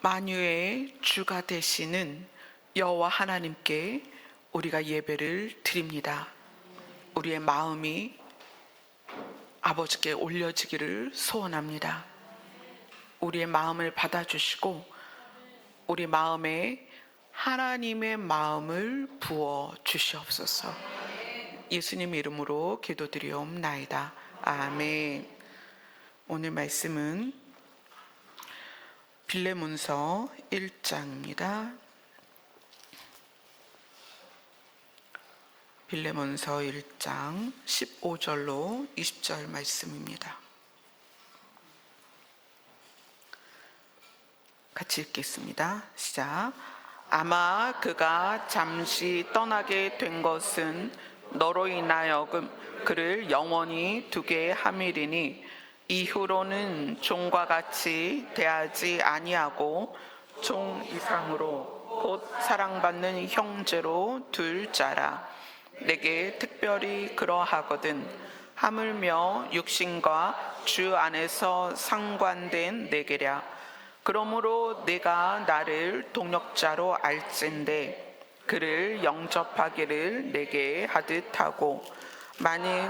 만유의 주가 되시는 여호와 하나님께 우리가 예배를 드립니다. 우리의 마음이 아버지께 올려지기를 소원합니다. 우리의 마음을 받아주시고 우리 마음에 하나님의 마음을 부어 주시옵소서. 예수님 이름으로 기도드리옵나이다. 아멘. 오늘 말씀은 빌레몬서 1장입니다. 빌레몬서 1장 15절로 20절 말씀입니다. 같이 읽겠습니다. 시작. 아마 그가 잠시 떠나게 된 것은 너로 인하여 그를 영원히 두게 함이리니 이후로는 종과 같이 대하지 아니하고 종 이상으로 곧 사랑받는 형제로 둘 자라. 내게 특별히 그러하거든 하물며 육신과 주 안에서 상관된 내게랴. 그러므로 내가 나를 동역자로 알진대 그를 영접하기를 내게 하듯 하고, 만일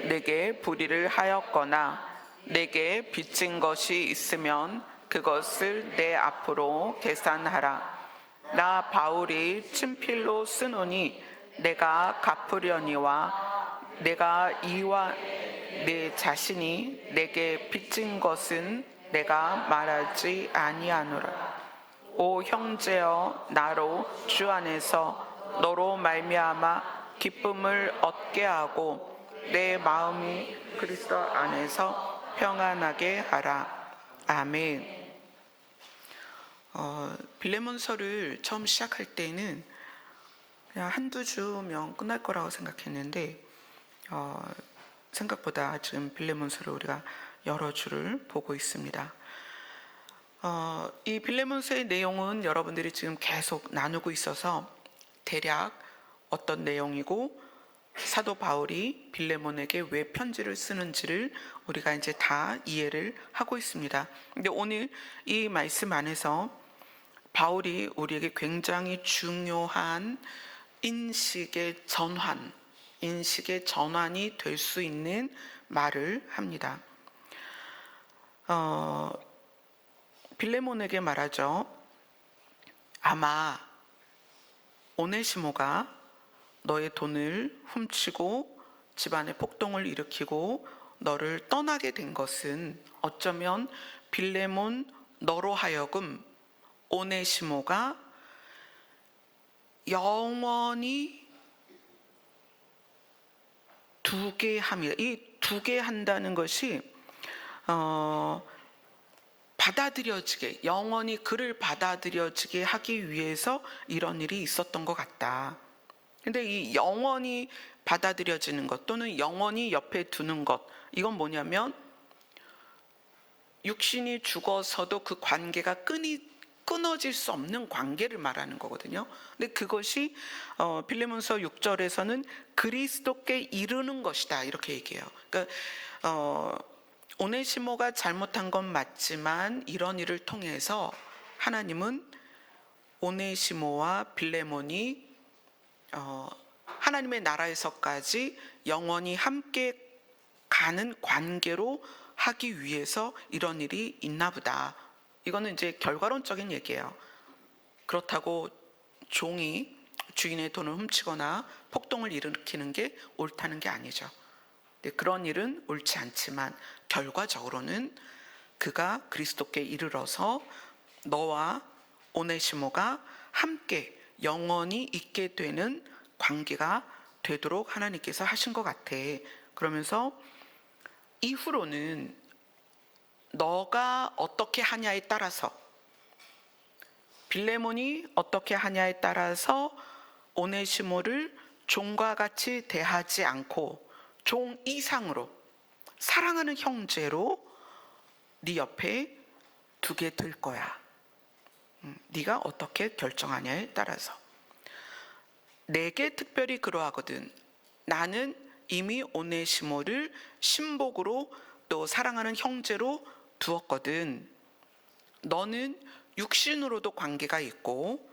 내게 불의를 하였거나 내게 빚진 것이 있으면 그것을 내 앞으로 계산하라. 나 바울이 친필로 쓰노니 내가 갚으려니와 내가 이와 내 자신이 내게 빚진 것은 내가 말하지 아니하노라. 오 형제여, 나로 주 안에서 너로 말미암아 기쁨을 얻게 하고 내 마음이 그리스도 안에서 평안하게 하라. 아멘. 빌레몬서를 처음 시작할 때는 그냥 한두 주면 끝날 거라고 생각했는데 생각보다 지금 빌레몬서를 우리가 여러 주를 보고 있습니다. 이 빌레몬서의 내용은 여러분들이 지금 계속 나누고 있어서 대략 어떤 내용이고 사도 바울이 빌레몬에게 왜 편지를 쓰는지를 우리가 이제 다 이해를 하고 있습니다. 근데 오늘 이 말씀 안에서 바울이 우리에게 굉장히 중요한 인식의 전환이 될 수 있는 말을 합니다. 빌레몬에게 말하죠. 아마 오네시모가 너의 돈을 훔치고 집안에 폭동을 일으키고 너를 떠나게 된 것은 어쩌면 빌레몬 너로 하여금 오네시모가 영원히 두게 합니다. 이 두게 한다는 것이 받아들여지게, 영원히 그를 받아들여지게 하기 위해서 이런 일이 있었던 것 같다. 근데 이 영원히 받아들여지는 것 또는 영원히 옆에 두는 것, 이건 뭐냐면 육신이 죽어서도 그 관계가 끊어질 수 없는 관계를 말하는 거거든요. 근데 그것이 빌레몬서 6절에서는 그리스도께 이르는 것이다 이렇게 얘기해요. 그러니까 오네시모가 잘못한 건 맞지만 이런 일을 통해서 하나님은 오네시모와 빌레몬이 하나님의 나라에서까지 영원히 함께 가는 관계로 하기 위해서 이런 일이 있나 보다. 이거는 이제 결과론적인 얘기예요. 그렇다고 종이 주인의 돈을 훔치거나 폭동을 일으키는 게 옳다는 게 아니죠. 그런 일은 옳지 않지만 결과적으로는 그가 그리스도께 이르러서 너와 오네시모가 함께 영원히 있게 되는 관계가 되도록 하나님께서 하신 것 같아. 그러면서 이후로는 너가 어떻게 하냐에 따라서, 빌레몬이 어떻게 하냐에 따라서 오네시모를 종과 같이 대하지 않고 종 이상으로 사랑하는 형제로 네 옆에 두게 될 거야. 네가 어떻게 결정하냐에 따라서. 내게 특별히 그러하거든. 나는 이미 오네시모를 신복으로 또 사랑하는 형제로 두었거든. 너는 육신으로도 관계가 있고,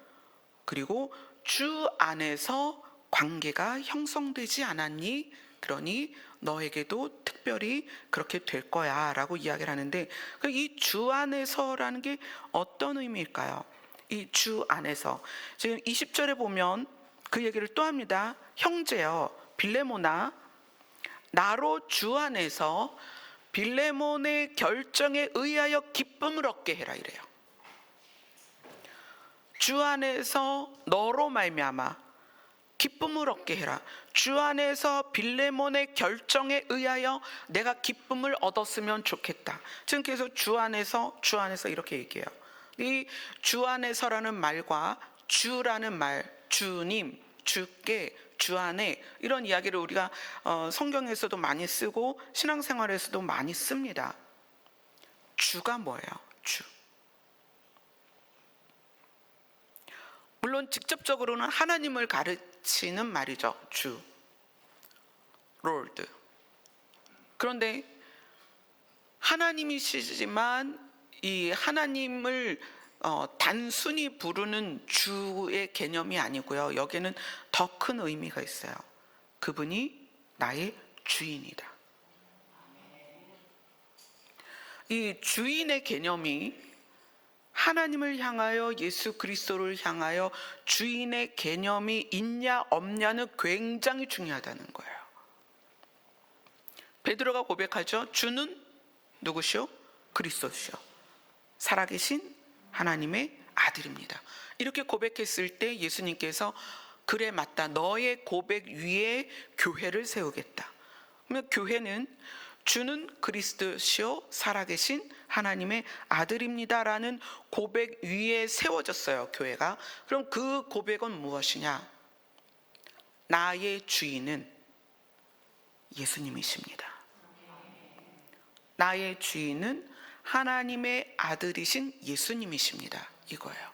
그리고 주 안에서 관계가 형성되지 않았니? 그러니 너에게도 특별히 그렇게 될 거야 라고 이야기를 하는데, 이 주 안에서라는 게 어떤 의미일까요? 이 주 안에서, 지금 20절에 보면 그 얘기를 또 합니다. 형제여 빌레모나, 나로 주 안에서 빌레몬의 결정에 의하여 기쁨을 얻게 해라 이래요. 주 안에서 너로 말미암아 기쁨을 얻게 해라. 주 안에서 빌레몬의 결정에 의하여 내가 기쁨을 얻었으면 좋겠다. 지금 계속 주 안에서 이렇게 얘기해요. 이 주 안에서라는 말과 주라는 말, 주님, 주께, 주 안에, 이런 이야기를 우리가 성경에서도 많이 쓰고 신앙생활에서도 많이 씁니다. 주가 뭐예요? 주. 물론 직접적으로는 하나님을 가르치는 말이죠. 주, 롤드. 그런데 하나님이시지만 이 하나님을 단순히 부르는 주의 개념이 아니고요. 여기에는 더 큰 의미가 있어요. 그분이 나의 주인이다. 이 주인의 개념이 하나님을 향하여, 예수 그리스도를 향하여 주인의 개념이 있냐 없냐는 굉장히 중요하다는 거예요. 베드로가 고백하죠. 주는 누구시오? 그리스도시오. 살아계신 하나님의 아들입니다. 이렇게 고백했을 때 예수님께서 그래 맞다, 너의 고백 위에 교회를 세우겠다. 그러면 교회는 주는 그리스도시요 살아계신 하나님의 아들입니다라는 고백 위에 세워졌어요, 교회가. 그럼 그 고백은 무엇이냐? 나의 주인은 예수님이십니다. 나의 주인은 하나님의 아들이신 예수님이십니다. 이거예요.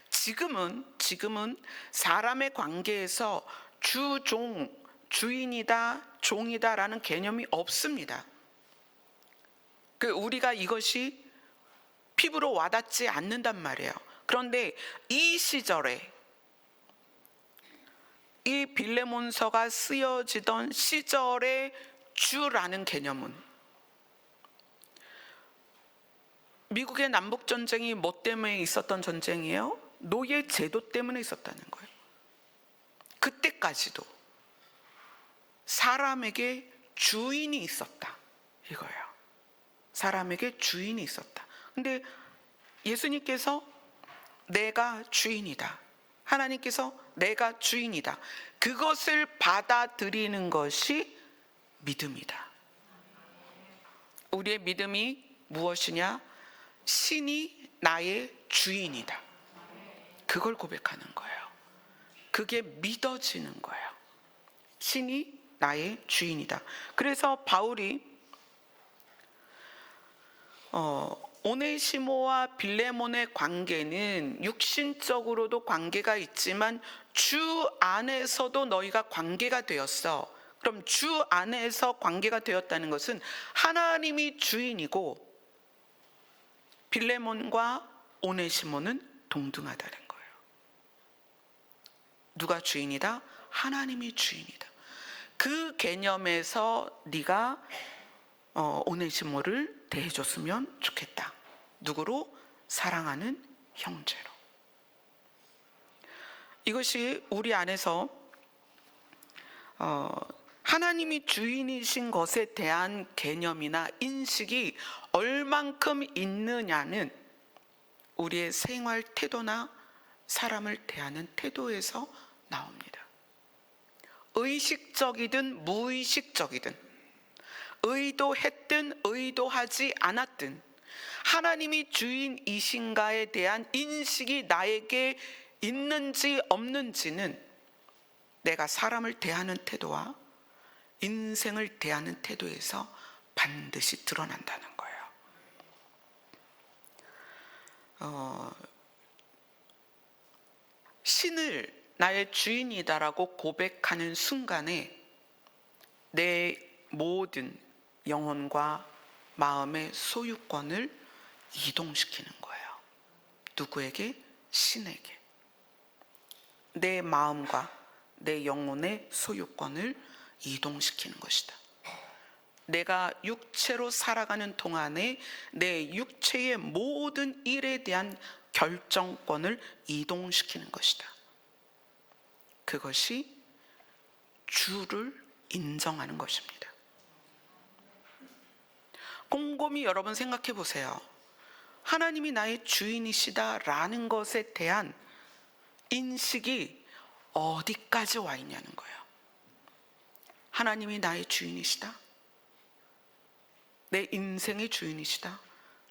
지금은 사람의 관계에서 주, 종, 주인이다, 종이다라는 개념이 없습니다. 우리가 이것이 피부로 와닿지 않는단 말이에요. 그런데 이 시절에, 이 빌레몬서가 쓰여지던 시절의 주라는 개념은, 미국의 남북전쟁이 뭐 때문에 있었던 전쟁이에요? 노예 제도 때문에 있었다는 거예요. 그때까지도 사람에게 주인이 있었다, 이거예요. 사람에게 주인이 있었다. 근데 예수님께서 내가 주인이다, 하나님께서 내가 주인이다, 그것을 받아들이는 것이 믿음이다. 우리의 믿음이 무엇이냐? 신이 나의 주인이다, 그걸 고백하는 거예요. 그게 믿어지는 거예요. 신이 나의 주인이다. 그래서 바울이 오네시모와 빌레몬의 관계는 육신적으로도 관계가 있지만 주 안에서도 너희가 관계가 되었어. 그럼 주 안에서 관계가 되었다는 것은 하나님이 주인이고 빌레몬과 오네시모는 동등하다는 거예요. 누가 주인이다? 하나님이 주인이다. 그 개념에서 네가 오네시모를 대해줬으면 좋겠다. 누구로? 사랑하는 형제로. 이것이 우리 안에서 하나님이 주인이신 것에 대한 개념이나 인식이 얼만큼 있느냐는 우리의 생활 태도나 사람을 대하는 태도에서 나옵니다. 의식적이든 무의식적이든, 의도했든 의도하지 않았든 하나님이 주인이신가에 대한 인식이 나에게 있는지 없는지는 내가 사람을 대하는 태도와 인생을 대하는 태도에서 반드시 드러난다는 거예요. 신을 나의 주인이다라고 고백하는 순간에 내 모든 영혼과 마음의 소유권을 이동시키는 거예요. 누구에게? 신에게. 내 마음과 내 영혼의 소유권을 이동시키는 것이다. 내가 육체로 살아가는 동안에 내 육체의 모든 일에 대한 결정권을 이동시키는 것이다. 그것이 주를 인정하는 것입니다. 곰곰이 여러분 생각해 보세요. 하나님이 나의 주인이시다라는 것에 대한 인식이 어디까지 와 있냐는 거예요. 하나님이 나의 주인이시다. 내 인생의 주인이시다.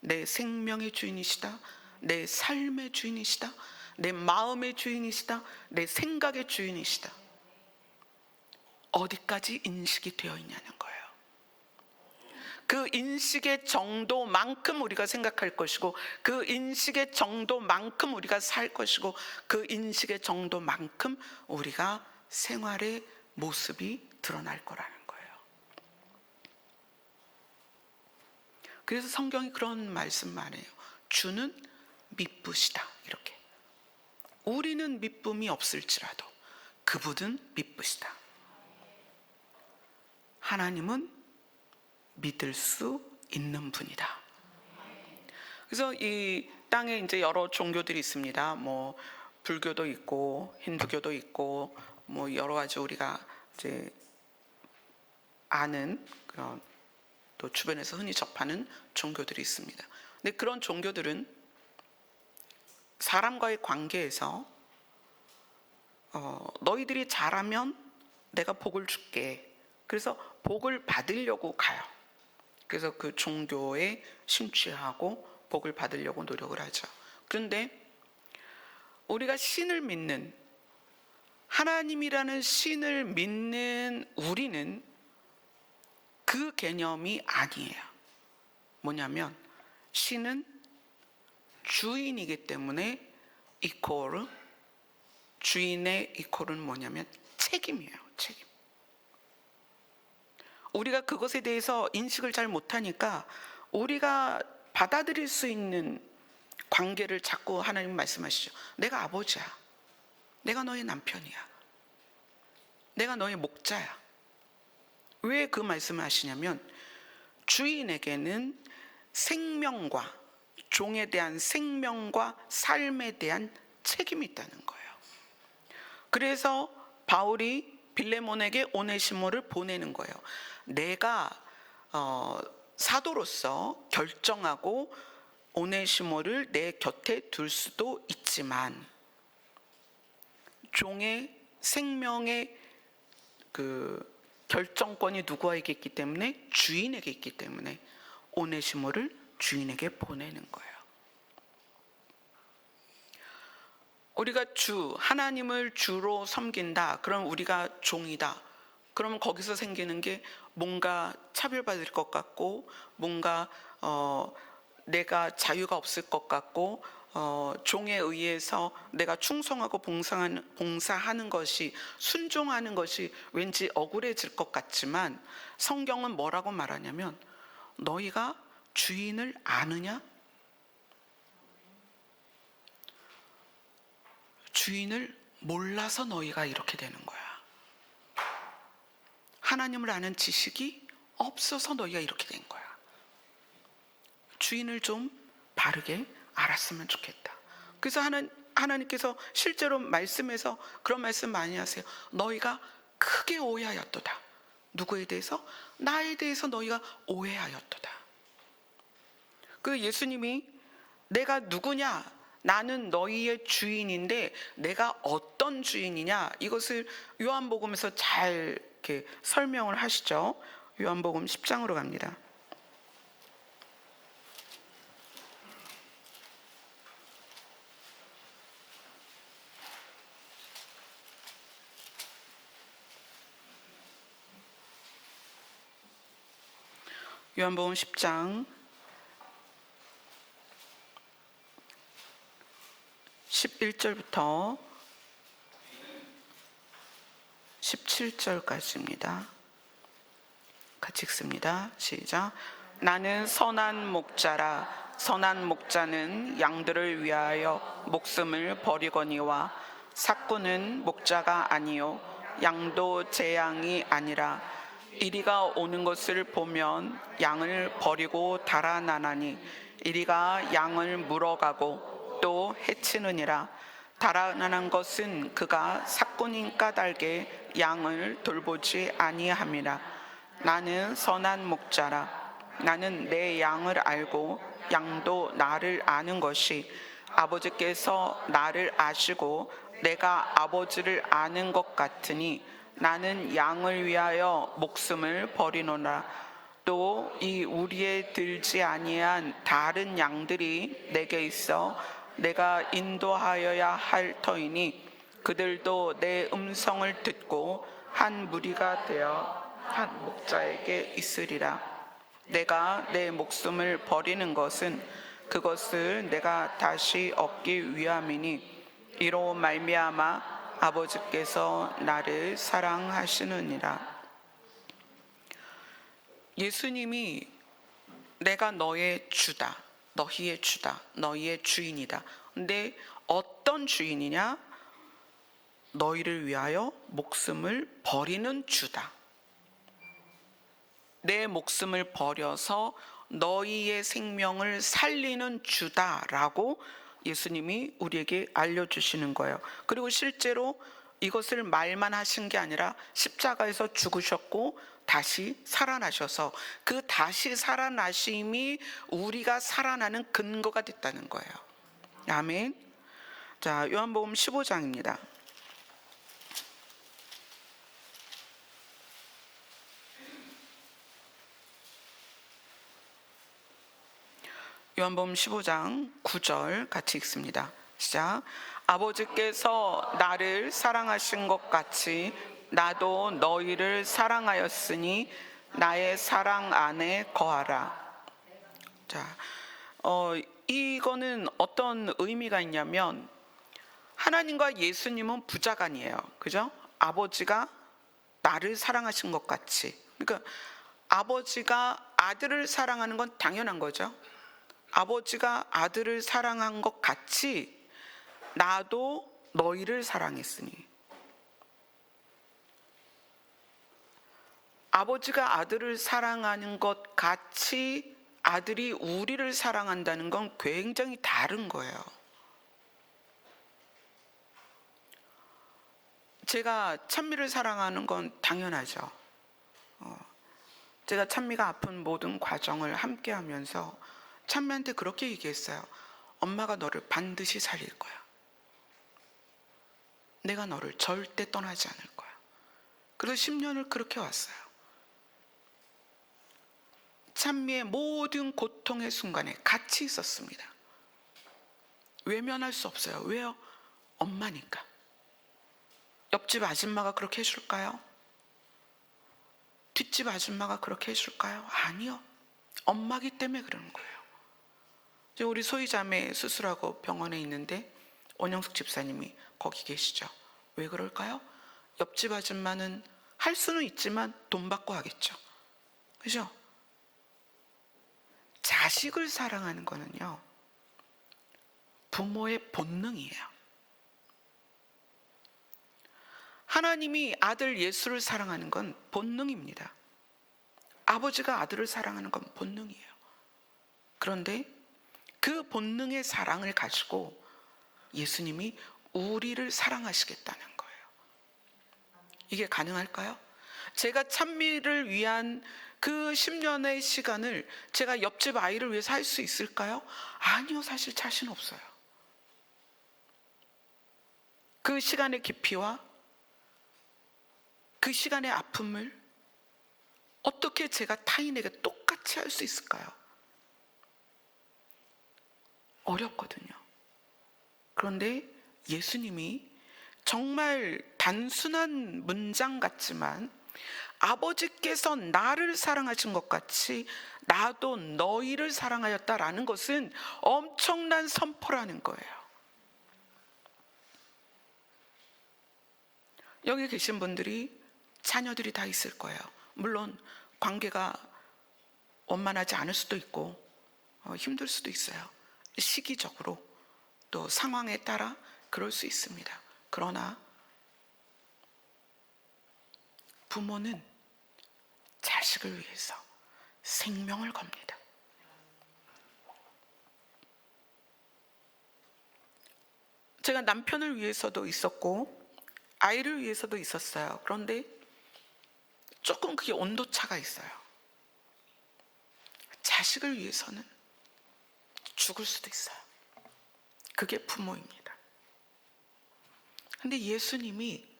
내 생명의 주인이시다. 내 삶의 주인이시다. 내 마음의 주인이시다. 내 생각의 주인이시다. 어디까지 인식이 되어 있냐는 거예요. 그 인식의 정도만큼 우리가 생각할 것이고, 그 인식의 정도만큼 우리가 살 것이고, 그 인식의 정도만큼 우리가 생활의 모습이 드러날 거라는 거예요. 그래서 성경이 그런 말씀만 해요. 주는 미쁘시다. 이렇게. 우리는 미쁨이 없을지라도 그분은 미쁘시다. 하나님은 믿을 수 있는 분이다. 그래서 이 땅에 이제 여러 종교들이 있습니다. 뭐 불교도 있고 힌두교도 있고 뭐 여러 가지 우리가 이제 아는 그런 또 주변에서 흔히 접하는 종교들이 있습니다. 근데 그런 종교들은 사람과의 관계에서 너희들이 잘하면 내가 복을 줄게. 그래서 복을 받으려고 가요. 그래서 그 종교에 심취하고 복을 받으려고 노력을 하죠. 그런데 우리가 신을 믿는, 하나님이라는 신을 믿는 우리는 그 개념이 아니에요. 뭐냐면 신은 주인이기 때문에 이코르, 주인의 이코르는 뭐냐면 책임이에요. 책임. 우리가 그것에 대해서 인식을 잘 못하니까 우리가 받아들일 수 있는 관계를 자꾸 하나님 말씀하시죠. 내가 아버지야. 내가 너의 남편이야. 내가 너의 목자야. 왜 그 말씀을 하시냐면 주인에게는 생명과 종에 대한 생명과 삶에 대한 책임이 있다는 거예요. 그래서 바울이 빌레몬에게 오네시모를 보내는 거예요. 내가 사도로서 결정하고 오네시모를 내 곁에 둘 수도 있지만 종의 생명의 그 결정권이 누구에게 있기 때문에? 주인에게 있기 때문에 오네시모를 주인에게 보내는 거예요. 우리가 하나님을 주로 섬긴다. 그럼 우리가 종이다. 그러면 거기서 생기는 게 뭔가 차별받을 것 같고, 뭔가 내가 자유가 없을 것 같고, 종에 의해서 내가 충성하고 봉사하는 것이, 순종하는 것이 왠지 억울해질 것 같지만 성경은 뭐라고 말하냐면 너희가 주인을 아느냐? 주인을 몰라서 너희가 이렇게 되는 거야. 하나님을 아는 지식이 없어서 너희가 이렇게 된 거야. 주인을 좀 바르게 알았으면 좋겠다. 그래서 하나님께서 실제로 말씀에서 그런 말씀 많이 하세요. 너희가 크게 오해하였도다. 누구에 대해서? 나에 대해서 너희가 오해하였도다. 그 예수님이 내가 누구냐? 나는 너희의 주인인데 내가 어떤 주인이냐? 이것을 요한복음에서 잘 이렇게 설명을 하시죠. 요한복음 10장으로 갑니다. 요한복음 10장 11절부터 17절까지입니다. 같이 읽습니다. 시작. 나는 선한 목자라. 선한 목자는 양들을 위하여 목숨을 버리거니와 삭구는 목자가 아니요 양도 제 양이 아니라 이리가 오는 것을 보면 양을 버리고 달아나나니 이리가 양을 물어가고 또 해치느니라. 달아나는 것은 그가 삭군인 까닭에 양을 돌보지 아니함이라. 나는 선한 목자라. 나는 내 양을 알고 양도 나를 아는 것이 아버지께서 나를 아시고 내가 아버지를 아는 것 같으니 나는 양을 위하여 목숨을 버리노라. 또 이 우리에 들지 아니한 다른 양들이 내게 있어 내가 인도하여야 할 터이니 그들도 내 음성을 듣고 한 무리가 되어 한 목자에게 있으리라. 내가 내 목숨을 버리는 것은 그것을 내가 다시 얻기 위함이니 이로 말미암아 아버지께서 나를 사랑하시느니라. 예수님이 내가 너의 주다, 너희의 주다, 너희의 주인이다. 근데 어떤 주인이냐? 너희를 위하여 목숨을 버리는 주다. 내 목숨을 버려서 너희의 생명을 살리는 주다라고 예수님이 우리에게 알려주시는 거예요. 그리고 실제로 이것을 말만 하신 게 아니라 십자가에서 죽으셨고 다시 살아나셔서 그 다시 살아나심이 우리가 살아나는 근거가 됐다는 거예요. 아멘. 자, 요한복음 15장입니다. 요한복음 15장 9절 같이 읽습니다. 시작. 아버지께서 나를 사랑하신 것 같이 나도 너희를 사랑하였으니 나의 사랑 안에 거하라. 자, 이거는 어떤 의미가 있냐면 하나님과 예수님은 부자간이에요. 그죠? 아버지가 나를 사랑하신 것 같이. 그러니까 아버지가 아들을 사랑하는 건 당연한 거죠. 아버지가 아들을 사랑한 것 같이 나도 너희를 사랑했으니. 아버지가 아들을 사랑하는 것 같이 아들이 우리를 사랑한다는 건 굉장히 다른 거예요. 제가 찬미를 사랑하는 건 당연하죠. 제가 찬미가 아픈 모든 과정을 함께 하면서 찬미한테 그렇게 얘기했어요. 엄마가 너를 반드시 살릴 거야. 내가 너를 절대 떠나지 않을 거야. 그래서 10년을 그렇게 왔어요. 찬미의 모든 고통의 순간에 같이 있었습니다. 외면할 수 없어요. 왜요? 엄마니까. 옆집 아줌마가 그렇게 해줄까요? 뒷집 아줌마가 그렇게 해줄까요? 아니요. 엄마기 때문에 그러는 거예요. 우리 소희자매 수술하고 병원에 있는데 원영숙 집사님이 거기 계시죠. 왜 그럴까요? 옆집 아줌마는 할 수는 있지만 돈 받고 하겠죠. 그죠? 자식을 사랑하는 거는요, 부모의 본능이에요. 하나님이 아들 예수를 사랑하는 건 본능입니다. 아버지가 아들을 사랑하는 건 본능이에요. 그런데 그 본능의 사랑을 가지고 예수님이 우리를 사랑하시겠다는 거예요. 이게 가능할까요? 제가 찬미를 위한 그 10년의 시간을 제가 옆집 아이를 위해서 할 수 있을까요? 아니요, 사실 자신 없어요. 그 시간의 깊이와 그 시간의 아픔을 어떻게 제가 타인에게 똑같이 할 수 있을까요? 어렵거든요. 그런데 예수님이 정말 단순한 문장 같지만 아버지께서 나를 사랑하신 것 같이 나도 너희를 사랑하였다라는 것은 엄청난 선포라는 거예요. 여기 계신 분들이 자녀들이 다 있을 거예요. 물론 관계가 원만하지 않을 수도 있고 힘들 수도 있어요. 시기적으로 또 상황에 따라 그럴 수 있습니다. 그러나 부모는 자식을 위해서 생명을 겁니다. 제가 남편을 위해서도 있었고 아이를 위해서도 있었어요. 그런데 조금 그게 온도차가 있어요. 자식을 위해서는 죽을 수도 있어요. 그게 부모입니다. 근데 예수님이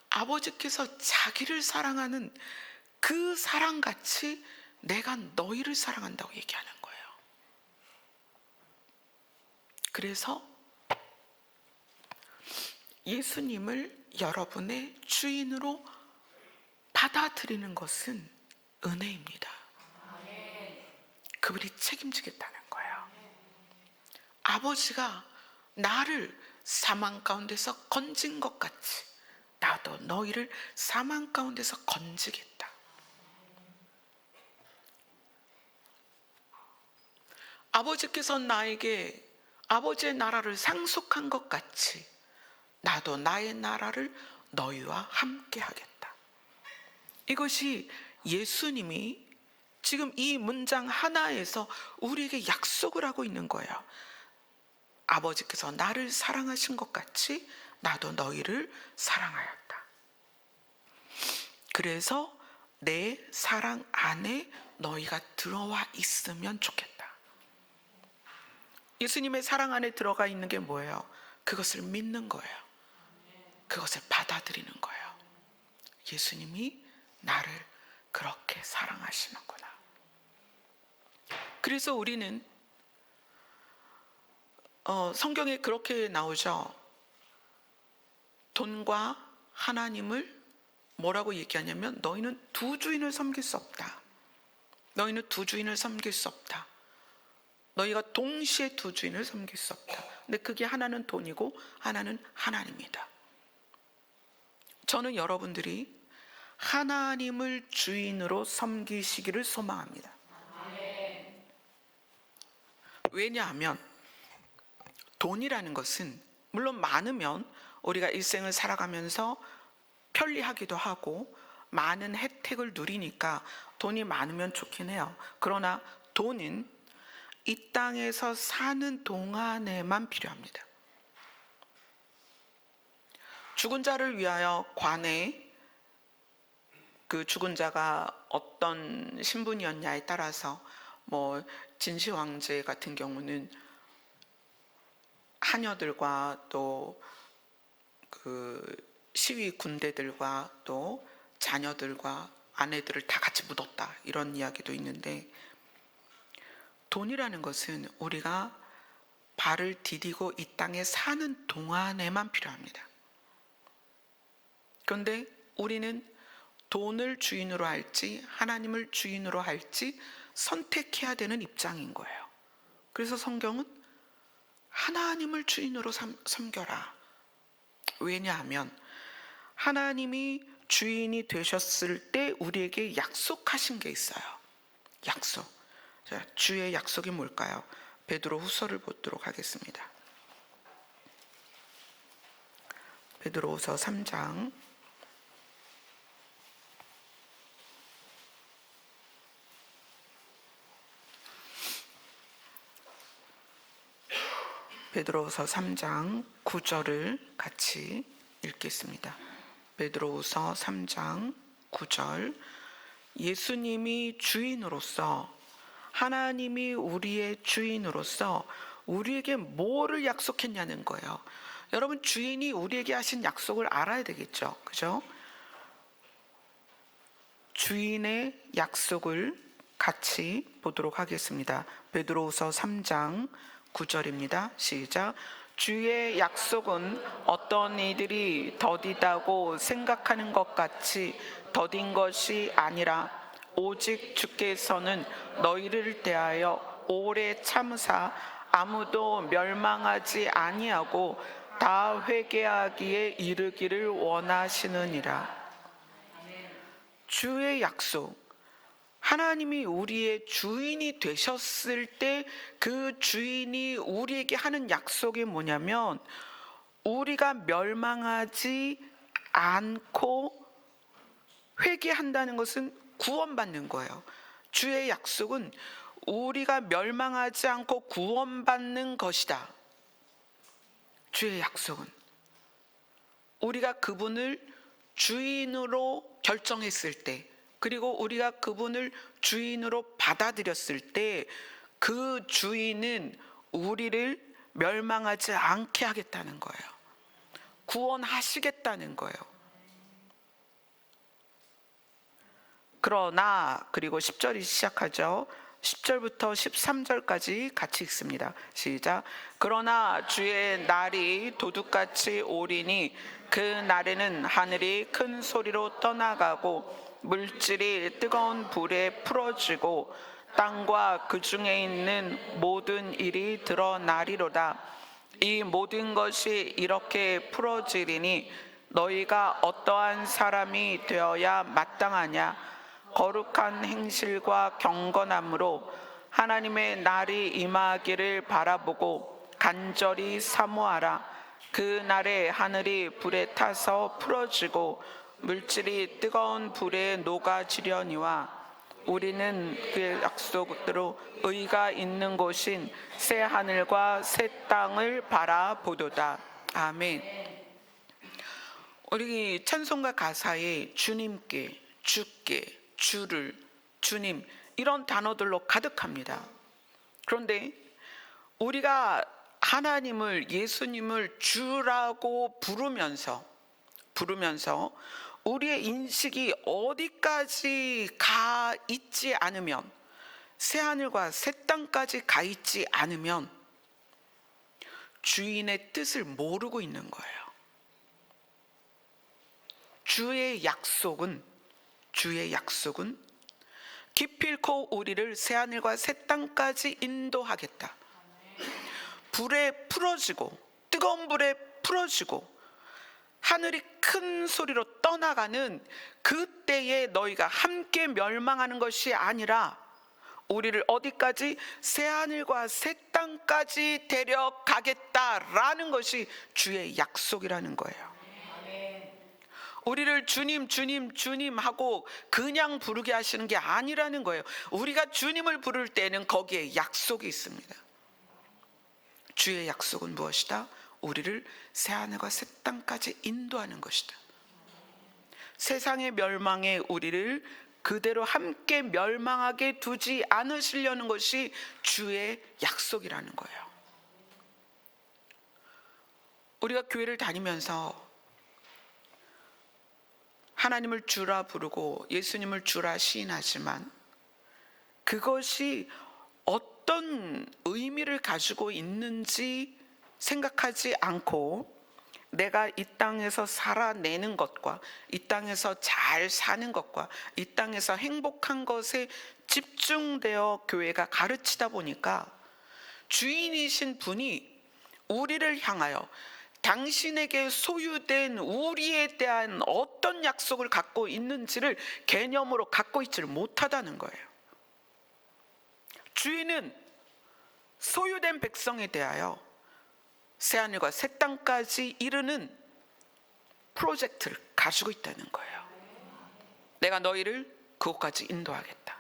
아버지께서 자기를 사랑하는 그 사랑같이 내가 너희를 사랑한다고 얘기하는 거예요. 그래서 예수님을 여러분의 주인으로 받아들이는 것은 은혜입니다. 그분이 책임지겠다는 거예요. 아버지가 나를 사망 가운데서 건진 것 같이 나도 너희를 사망 가운데서 건지겠다. 아버지께서 나에게 아버지의 나라를 상속한 것 같이 나도 나의 나라를 너희와 함께 하겠다. 이것이 예수님이 지금 이 문장 하나에서 우리에게 약속을 하고 있는 거예요. 아버지께서 나를 사랑하신 것 같이 나도 너희를 사랑하였다. 그래서 내 사랑 안에 너희가 들어와 있으면 좋겠다. 예수님의 사랑 안에 들어가 있는 게 뭐예요? 그것을 믿는 거예요. 그것을 받아들이는 거예요. 예수님이 나를 그렇게 사랑하시는구나. 그래서 우리는 성경에 그렇게 나오죠. 돈과 하나님을 뭐라고 얘기하냐면 너희는 두 주인을 섬길 수 없다. 너희는 두 주인을 섬길 수 없다. 너희가 동시에 두 주인을 섬길 수 없다. 근데 그게 하나는 돈이고 하나는 하나님이다. 저는 여러분들이 하나님을 주인으로 섬기시기를 소망합니다. 왜냐하면 돈이라는 것은 물론 많으면 우리가 일생을 살아가면서 편리하기도 하고 많은 혜택을 누리니까 돈이 많으면 좋긴 해요. 그러나 돈은 이 땅에서 사는 동안에만 필요합니다. 죽은 자를 위하여 관에 그 죽은 자가 어떤 신분이었냐에 따라서 진시 황제 같은 경우는 하녀들과 또 그 시위 군대들과 또 자녀들과 아내들을 다 같이 묻었다, 이런 이야기도 있는데, 돈이라는 것은 우리가 발을 디디고 이 땅에 사는 동안에만 필요합니다. 그런데 우리는 돈을 주인으로 할지 하나님을 주인으로 할지 선택해야 되는 입장인 거예요. 그래서 성경은 하나님을 주인으로 섬겨라. 왜냐하면 하나님이 주인이 되셨을 때 우리에게 약속하신 게 있어요. 약속. 자, 주의 약속이 뭘까요? 베드로 후서를 보도록 하겠습니다. 베드로 후서 3장 베드로후서 3장 9절을 같이 읽겠습니다. 베드로후서 3장 9절. 예수님이 주인으로서, 하나님이 우리의 주인으로서 우리에게 뭐를 약속했냐는 거예요. 여러분, 주인이 우리에게 하신 약속을 알아야 되겠죠, 그죠? 주인의 약속을 같이 보도록 하겠습니다. 베드로후서 3장 9절입니다. 시작. 주의 약속은 어떤 이들이 더디다고 생각하는 것 같이 더딘 것이 아니라 오직 주께서는 너희를 대하여 오래 참으사 아무도 멸망하지 아니하고 다 회개하기에 이르기를 원하시느니라. 주의 약속, 하나님이 우리의 주인이 되셨을 때 그 주인이 우리에게 하는 약속이 뭐냐면, 우리가 멸망하지 않고 회개한다는 것은 구원받는 거예요. 주의 약속은 우리가 멸망하지 않고 구원받는 것이다. 주의 약속은 우리가 그분을 주인으로 결정했을 때, 그리고 우리가 그분을 주인으로 받아들였을 때 그 주인은 우리를 멸망하지 않게 하겠다는 거예요. 구원하시겠다는 거예요. 그러나, 그리고 10절이 시작하죠. 10절부터 13절까지 같이 읽습니다. 시작. 그러나 주의 날이 도둑같이 오리니 그 날에는 하늘이 큰 소리로 떠나가고 물질이 뜨거운 불에 풀어지고 땅과 그 중에 있는 모든 일이 드러나리로다. 이 모든 것이 이렇게 풀어지리니 너희가 어떠한 사람이 되어야 마땅하냐? 거룩한 행실과 경건함으로 하나님의 날이 임하기를 바라보고 간절히 사모하라. 그 날에 하늘이 불에 타서 풀어지고 물질이 뜨거운 불에 녹아지려니와 우리는 그 약속대로 의가 있는 곳인 새 하늘과 새 땅을 바라보도다. 아멘. 우리 찬송가 가사에 주님께, 주께, 주를, 주님 이런 단어들로 가득합니다. 그런데 우리가 하나님을, 예수님을 주라고 부르면서 우리의 인식이 어디까지 가 있지 않으면, 새하늘과 새 땅까지 가 있지 않으면 주인의 뜻을 모르고 있는 거예요. 주의 약속은 기필코 우리를 새하늘과 새 땅까지 인도하겠다. 불에 풀어지고, 뜨거운 불에 풀어지고 하늘이 큰 소리로 떠나가는 그때에 너희가 함께 멸망하는 것이 아니라 우리를 어디까지? 새하늘과 새 땅까지 데려가겠다라는 것이 주의 약속이라는 거예요. 우리를 주님, 주님, 주님 하고 그냥 부르게 하시는 게 아니라는 거예요. 우리가 주님을 부를 때는 거기에 약속이 있습니다. 주의 약속은 무엇이다? 우리를 새하늘과 새 땅까지 인도하는 것이다. 세상의 멸망에 우리를 그대로 함께 멸망하게 두지 않으시려는 것이 주의 약속이라는 거예요. 우리가 교회를 다니면서 하나님을 주라 부르고 예수님을 주라 시인하지만 그것이 어떤 의미를 가지고 있는지 생각하지 않고 내가 이 땅에서 살아내는 것과 이 땅에서 잘 사는 것과 이 땅에서 행복한 것에 집중되어 교회가 가르치다 보니까 주인이신 분이 우리를 향하여 당신에게 소유된 우리에 대한 어떤 약속을 갖고 있는지를 개념으로 갖고 있지를 못하다는 거예요. 주인은 소유된 백성에 대하여 새하늘과 새 땅까지 이르는 프로젝트를 가지고 있다는 거예요. 내가 너희를 그곳까지 인도하겠다.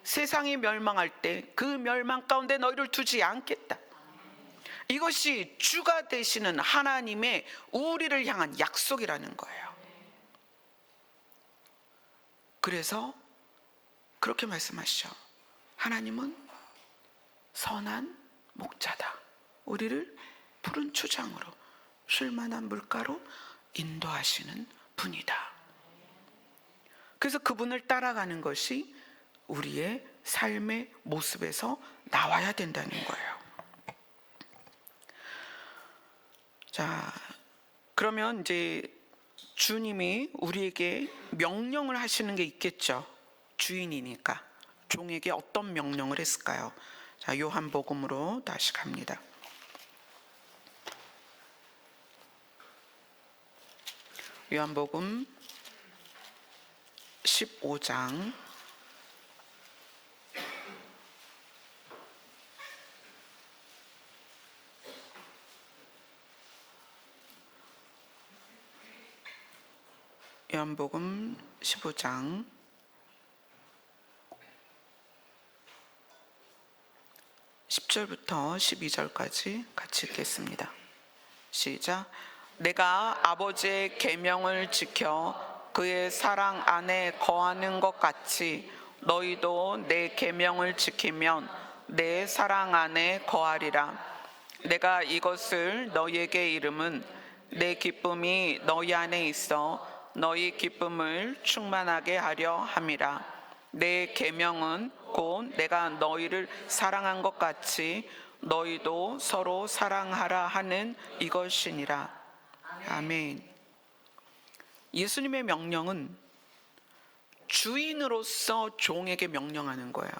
세상이 멸망할 때 그 멸망 가운데 너희를 두지 않겠다. 이것이 주가 되시는 하나님의 우리를 향한 약속이라는 거예요. 그래서 그렇게 말씀하시죠. 하나님은 선한 목자다. 우리를 푸른 초장으로 쉴만한 물가로 인도하시는 분이다. 그래서 그분을 따라가는 것이 우리의 삶의 모습에서 나와야 된다는 거예요. 자, 그러면 이제 주님이 우리에게 명령을 하시는 게 있겠죠. 주인이니까. 종에게 어떤 명령을 했을까요? 자, 요한복음으로 다시 갑니다. 요한복음 15장 요한복음 15장 10절부터 12절까지 같이 읽겠습니다. 시작. 내가 아버지의 계명을 지켜 그의 사랑 안에 거하는 것 같이 너희도 내 계명을 지키면 내 사랑 안에 거하리라. 내가 이것을 너희에게 이름은 내 기쁨이 너희 안에 있어 너희 기쁨을 충만하게 하려 함이라. 내 계명은 곧 내가 너희를 사랑한 것 같이 너희도 서로 사랑하라 하는 이것이니라. 아멘. 예수님의 명령은 주인으로서 종에게 명령하는 거예요.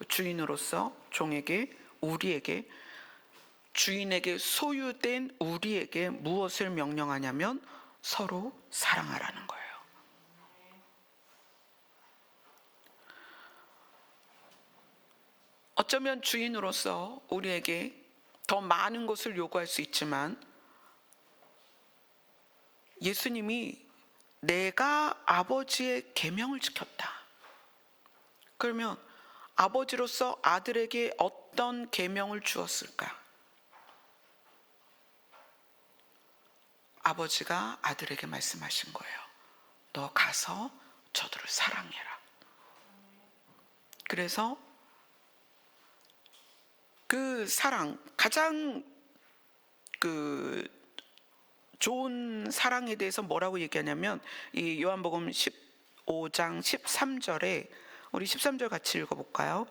주인으로서 종에게, 우리에게, 주인에게 소유된 우리에게 무엇을 명령하냐면 서로 사랑하라는 거예요. 어쩌면 주인으로서 우리에게 더 많은 것을 요구할 수 있지만 예수님이 내가 아버지의 계명을 지켰다. 그러면 아버지로서 아들에게 어떤 계명을 주었을까? 아버지가 아들에게 말씀하신 거예요. 너 가서 저들을 사랑해라. 그래서 그 사랑, 가장 좋은 사랑에 대해서 뭐라고 얘기하냐면 이 요한복음 15장 13절에 우리 13절 같이 읽어볼까요?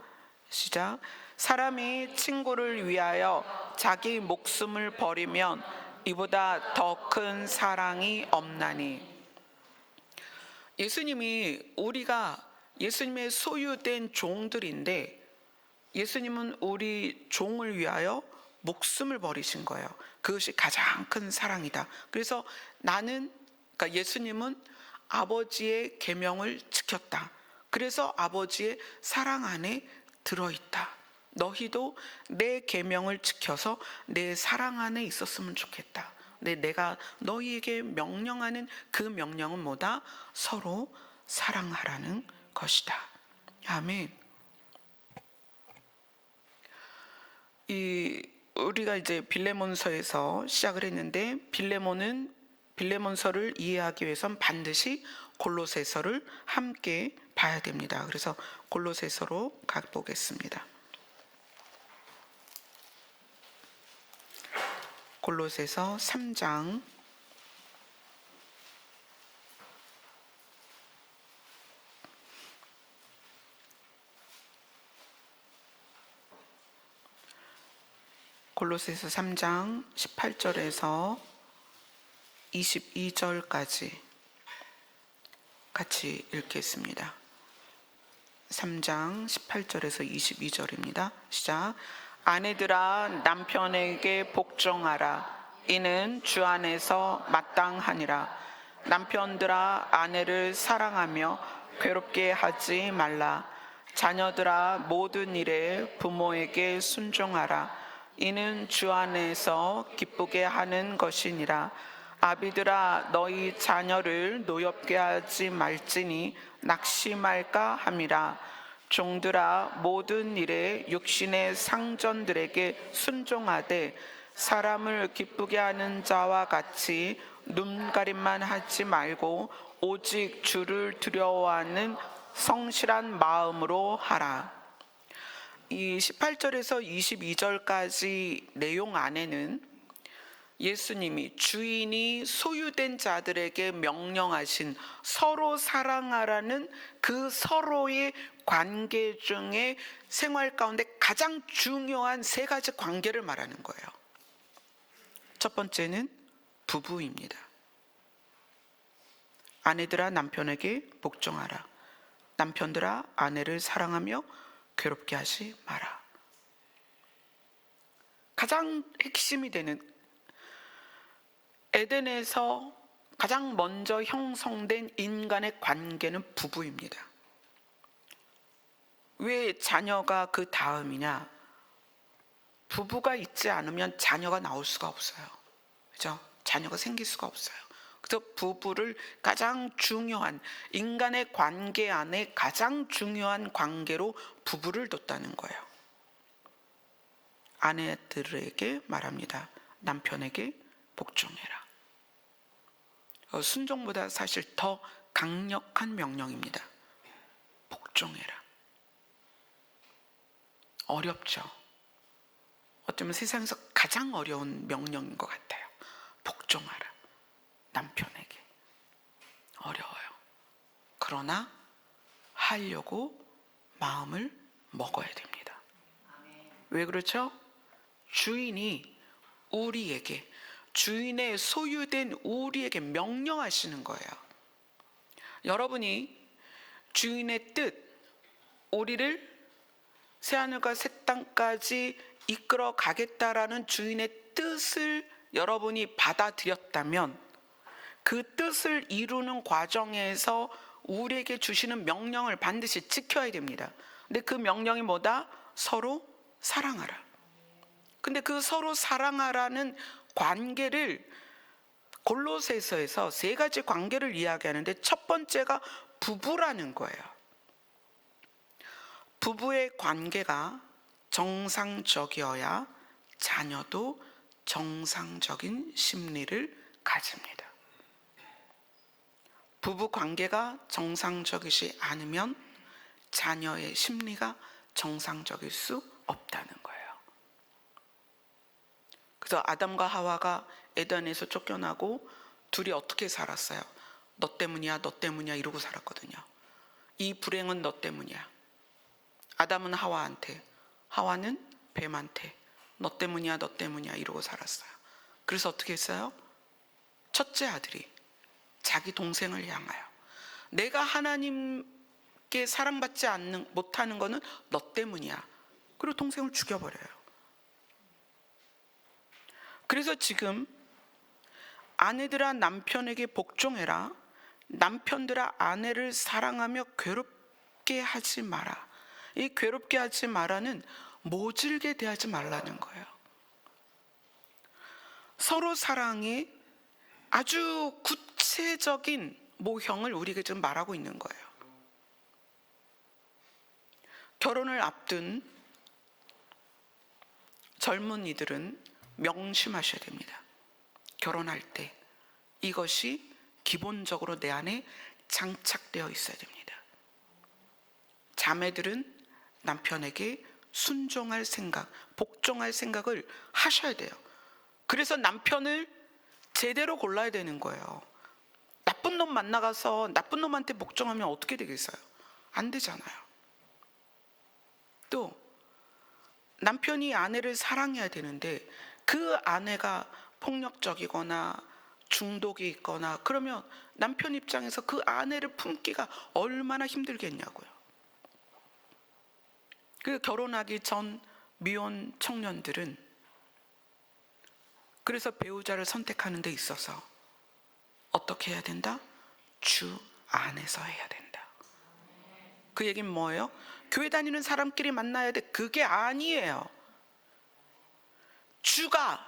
시작. 사람이 친구를 위하여 자기 목숨을 버리면 이보다 더 큰 사랑이 없나니. 우리가 예수님의 소유된 종들인데 예수님은 우리 종을 위하여 목숨을 버리신 거예요. 그것이 가장 큰 사랑이다. 그래서 그러니까 예수님은 아버지의 계명을 지켰다. 그래서 아버지의 사랑 안에 들어있다. 너희도 내 계명을 지켜서 내 사랑 안에 있었으면 좋겠다. 내가 너희에게 명령하는 그 명령은 뭐다? 서로 사랑하라는 것이다. 아멘. 우리가 이제 빌레몬서에서 시작을 했는데 빌레몬서를 이해하기 위해선 반드시 골로새서를 함께 봐야 됩니다. 그래서 골로새서로 가보겠습니다. 골로새서 3장 18절에서 22절까지 같이 읽겠습니다. 3장 18절에서 22절입니다. 시작. 아내들아 남편에게 복종하라. 이는 주 안에서 마땅하니라. 남편들아 아내를 사랑하며 괴롭게 하지 말라. 자녀들아 모든 일에 부모에게 순종하라. 이는 주 안에서 기쁘게 하는 것이니라. 아비들아 너희 자녀를 노엽게 하지 말지니 낙심할까 함이라. 종들아 모든 일에 육신의 상전들에게 순종하되 사람을 기쁘게 하는 자와 같이 눈가림만 하지 말고 오직 주를 두려워하는 성실한 마음으로 하라. 이 18절에서 22절까지 내용 안에는 예수님이 주인이 소유된 자들에게 명령하신 서로 사랑하라는 그 서로의 관계 중에 생활 가운데 가장 중요한 세 가지 관계를 말하는 거예요. 첫 번째는 부부입니다. 아내들아 남편에게 복종하라. 남편들아 아내를 사랑하며 괴롭게 하지 마라. 가장 핵심이 되는 에덴에서 가장 먼저 형성된 인간의 관계는 부부입니다. 왜 자녀가 그 다음이냐? 부부가 있지 않으면 자녀가 나올 수가 없어요. 그죠? 자녀가 생길 수가 없어요. 그래서 부부를 가장 중요한, 인간의 관계 안에 가장 중요한 관계로 부부를 뒀다는 거예요. 아내들에게 말합니다. 남편에게 복종해라. 순종보다 사실 더 강력한 명령입니다. 복종해라. 어렵죠. 어쩌면 세상에서 가장 어려운 명령인 것 같아요. 복종하라. 남편에게. 어려워요. 그러나 하려고 마음을 먹어야 됩니다. 왜 그렇죠? 주인이 우리에게, 주인의 소유된 우리에게 명령하시는 거예요. 여러분이 주인의 뜻, 우리를 새하늘과 새 땅까지 이끌어 가겠다라는 주인의 뜻을 여러분이 받아들였다면 그 뜻을 이루는 과정에서 우리에게 주시는 명령을 반드시 지켜야 됩니다. 근데 그 명령이 뭐다? 서로 사랑하라. 근데 그 서로 사랑하라는 관계를 골로새서에서 세 가지 관계를 이야기하는데 첫 번째가 부부라는 거예요. 부부의 관계가 정상적이어야 자녀도 정상적인 심리를 가집니다. 부부 관계가 정상적이지 않으면 자녀의 심리가 정상적일 수 없다는 거예요. 그래서 아담과 하와가 에덴에서 쫓겨나고 둘이 어떻게 살았어요? 너 때문이야, 너 때문이야 이러고 살았거든요. 이 불행은 너 때문이야. 아담은 하와한테, 하와는 뱀한테 너 때문이야, 너 때문이야 이러고 살았어요. 그래서 어떻게 했어요? 첫째 아들이 자기 동생을 향하여 내가 하나님께 사랑받지 못하는 거는 너 때문이야. 그리고 동생을 죽여버려요. 그래서 지금 아내들아 남편에게 복종해라. 남편들아 아내를 사랑하며 괴롭게 하지 마라. 이 괴롭게 하지 마라는 모질게 대하지 말라는 거예요. 서로 사랑의 아주 구체적인 모형을 우리에게 지금 말하고 있는 거예요. 결혼을 앞둔 젊은이들은 명심하셔야 됩니다. 결혼할 때 이것이 기본적으로 내 안에 장착되어 있어야 됩니다. 자매들은 남편에게 순종할 생각, 복종할 생각을 하셔야 돼요. 그래서 남편을 제대로 골라야 되는 거예요. 나쁜 놈 만나가서 나쁜 놈한테 복종하면 어떻게 되겠어요? 안 되잖아요. 또 남편이 아내를 사랑해야 되는데 그 아내가 폭력적이거나 중독이 있거나 그러면 남편 입장에서 그 아내를 품기가 얼마나 힘들겠냐고요. 그 결혼하기 전 미혼 청년들은 그래서 배우자를 선택하는 데 있어서 어떻게 해야 된다? 주 안에서 해야 된다. 그 얘기는 뭐예요? 교회 다니는 사람끼리 만나야 돼. 그게 아니에요. 주가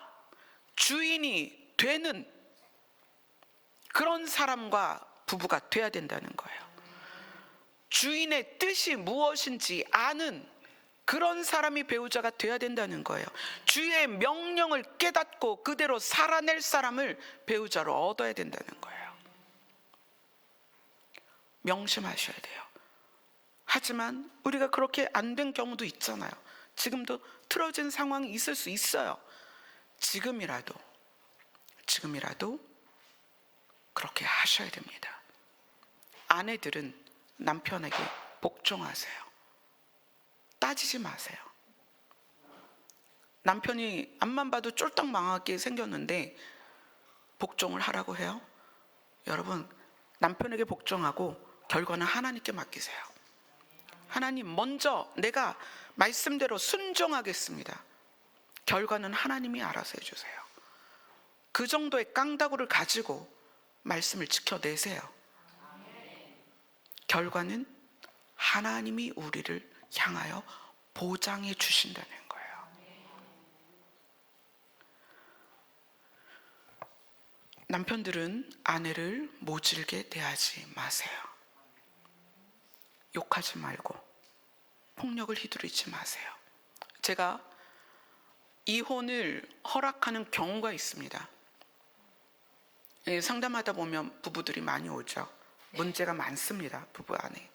주인이 되는 그런 사람과 부부가 돼야 된다는 거예요. 주인의 뜻이 무엇인지 아는 그런 사람이 배우자가 돼야 된다는 거예요. 주의 명령을 깨닫고 그대로 살아낼 사람을 배우자로 얻어야 된다는 거예요. 명심하셔야 돼요. 하지만 우리가 그렇게 안 된 경우도 있잖아요. 지금도 틀어진 상황이 있을 수 있어요. 지금이라도 그렇게 하셔야 됩니다. 아내들은 남편에게 복종하세요. 따지지 마세요. 남편이 앞만 봐도 쫄딱 망하게 생겼는데 복종을 하라고 해요? 여러분, 남편에게 복종하고 결과는 하나님께 맡기세요. 하나님, 먼저 내가 말씀대로 순종하겠습니다. 결과는 하나님이 알아서 해주세요. 그 정도의 깡다구를 가지고 말씀을 지켜내세요. 결과는 하나님이 우리를 향하여 보장해 주신다는 거예요. 남편들은 아내를 모질게 대하지 마세요. 욕하지 말고 폭력을 휘두르지 마세요. 제가 이혼을 허락하는 경우가 있습니다. 상담하다 보면 부부들이 많이 오죠. 문제가 많습니다. 부부 안에.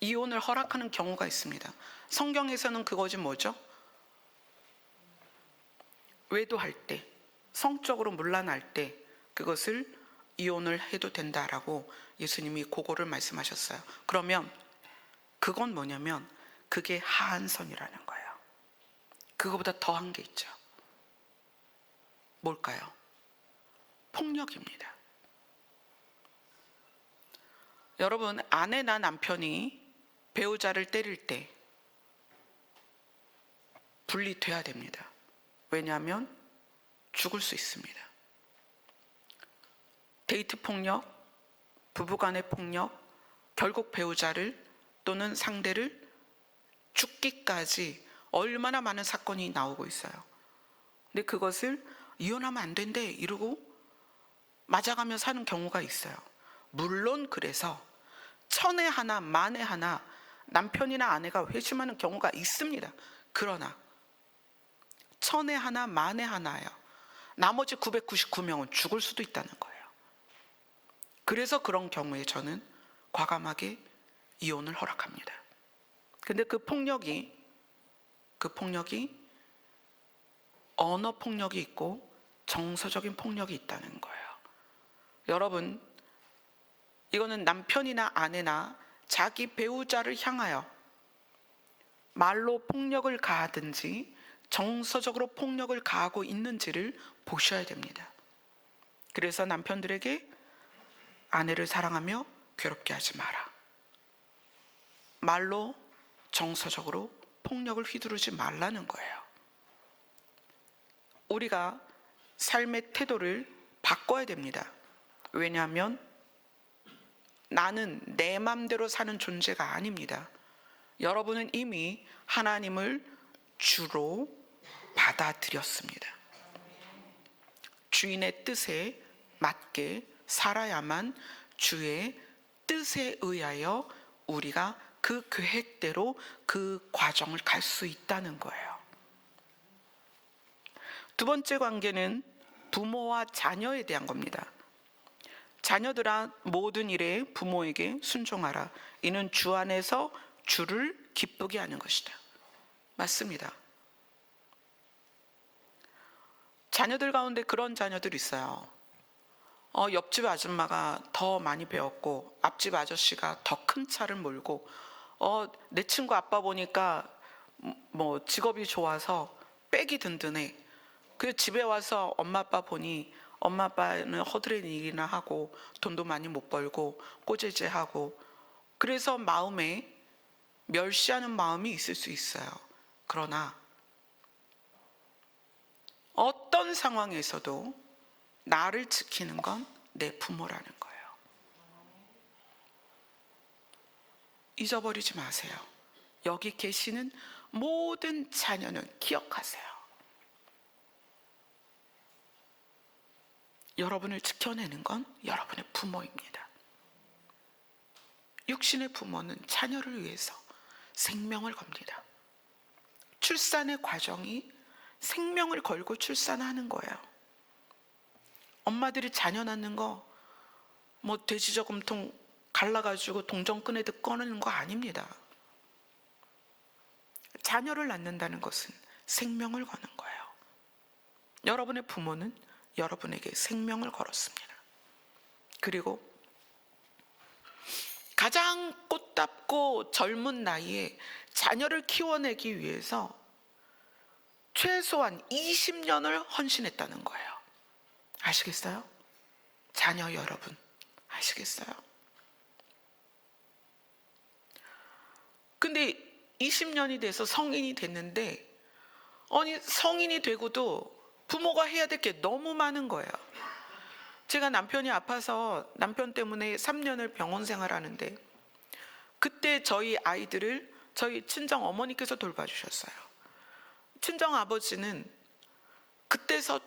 이혼을 허락하는 경우가 있습니다. 성경에서는 그것이 뭐죠? 외도할 때, 성적으로 문란할 때 그것을 이혼을 해도 된다라고 예수님이 그거를 말씀하셨어요. 그러면 그건 뭐냐면 그게 하한선이라는 거예요. 그거보다 더한 게 있죠. 뭘까요? 폭력입니다. 여러분, 아내나 남편이 배우자를 때릴 때 분리돼야 됩니다. 왜냐하면 죽을 수 있습니다. 데이트 폭력, 부부간의 폭력, 결국 배우자를 또는 상대를 죽기까지 얼마나 많은 사건이 나오고 있어요. 근데 그것을 이혼하면 안 된대 이러고 맞아가며 사는 경우가 있어요. 물론 그래서 천에 하나 만에 하나 남편이나 아내가 회심하는 경우가 있습니다. 그러나 천에 하나 만에 하나예요. 나머지 999명은 죽을 수도 있다는 거예요. 그래서 그런 경우에 저는 과감하게 이혼을 허락합니다. 근데 그 폭력이 언어 폭력이 있고 정서적인 폭력이 있다는 거예요. 여러분, 이거는 남편이나 아내나 자기 배우자를 향하여 말로 폭력을 가하든지 정서적으로 폭력을 가하고 있는지를 보셔야 됩니다. 그래서 남편들에게 아내를 사랑하며 괴롭게 하지 마라. 말로 정서적으로 폭력을 휘두르지 말라는 거예요. 우리가 삶의 태도를 바꿔야 됩니다. 왜냐하면 나는 내 맘대로 사는 존재가 아닙니다. 여러분은 이미 하나님을 주로 받아들였습니다. 주인의 뜻에 맞게 살아야만 주의 뜻에 의하여 우리가 그 계획대로 그 과정을 갈 수 있다는 거예요. 두 번째 관계는 부모와 자녀에 대한 겁니다. 자녀들아 모든 일에 부모에게 순종하라. 이는 주 안에서 주를 기쁘게 하는 것이다. 맞습니다. 자녀들 가운데 그런 자녀들이 있어요. 옆집 아줌마가 더 많이 배웠고 앞집 아저씨가 더 큰 차를 몰고 내 친구 아빠 보니까 뭐 직업이 좋아서 백이 든든해. 그 집에 와서 엄마 아빠 보니 엄마 아빠는 허드렛 일이나 하고 돈도 많이 못 벌고 꼬재재하고, 그래서 마음에 멸시하는 마음이 있을 수 있어요. 그러나 어떤 상황에서도 나를 지키는 건 내 부모라는 거예요. 잊어버리지 마세요. 여기 계시는 모든 자녀는 기억하세요. 여러분을 지켜내는 건 여러분의 부모입니다. 육신의 부모는 자녀를 위해서 생명을 겁니다. 출산의 과정이 생명을 걸고 출산하는 거예요. 엄마들이 자녀 낳는 거 뭐 돼지 저금통 갈라가지고 동전 꺼내듯 꺼내는 거 아닙니다. 자녀를 낳는다는 것은 생명을 거는 거예요. 여러분의 부모는 여러분에게 생명을 걸었습니다. 그리고 가장 꽃답고 젊은 나이에 자녀를 키워내기 위해서 최소한 20년을 헌신했다는 거예요. 아시겠어요? 자녀 여러분, 아시겠어요? 근데 20년이 돼서 성인이 됐는데, 아니 성인이 되고도 부모가 해야 될 게 너무 많은 거예요. 제가 남편이 아파서 남편 때문에 3년을 병원 생활하는데, 그때 저희 아이들을 저희 친정 어머니께서 돌봐주셨어요. 친정 아버지는 그때서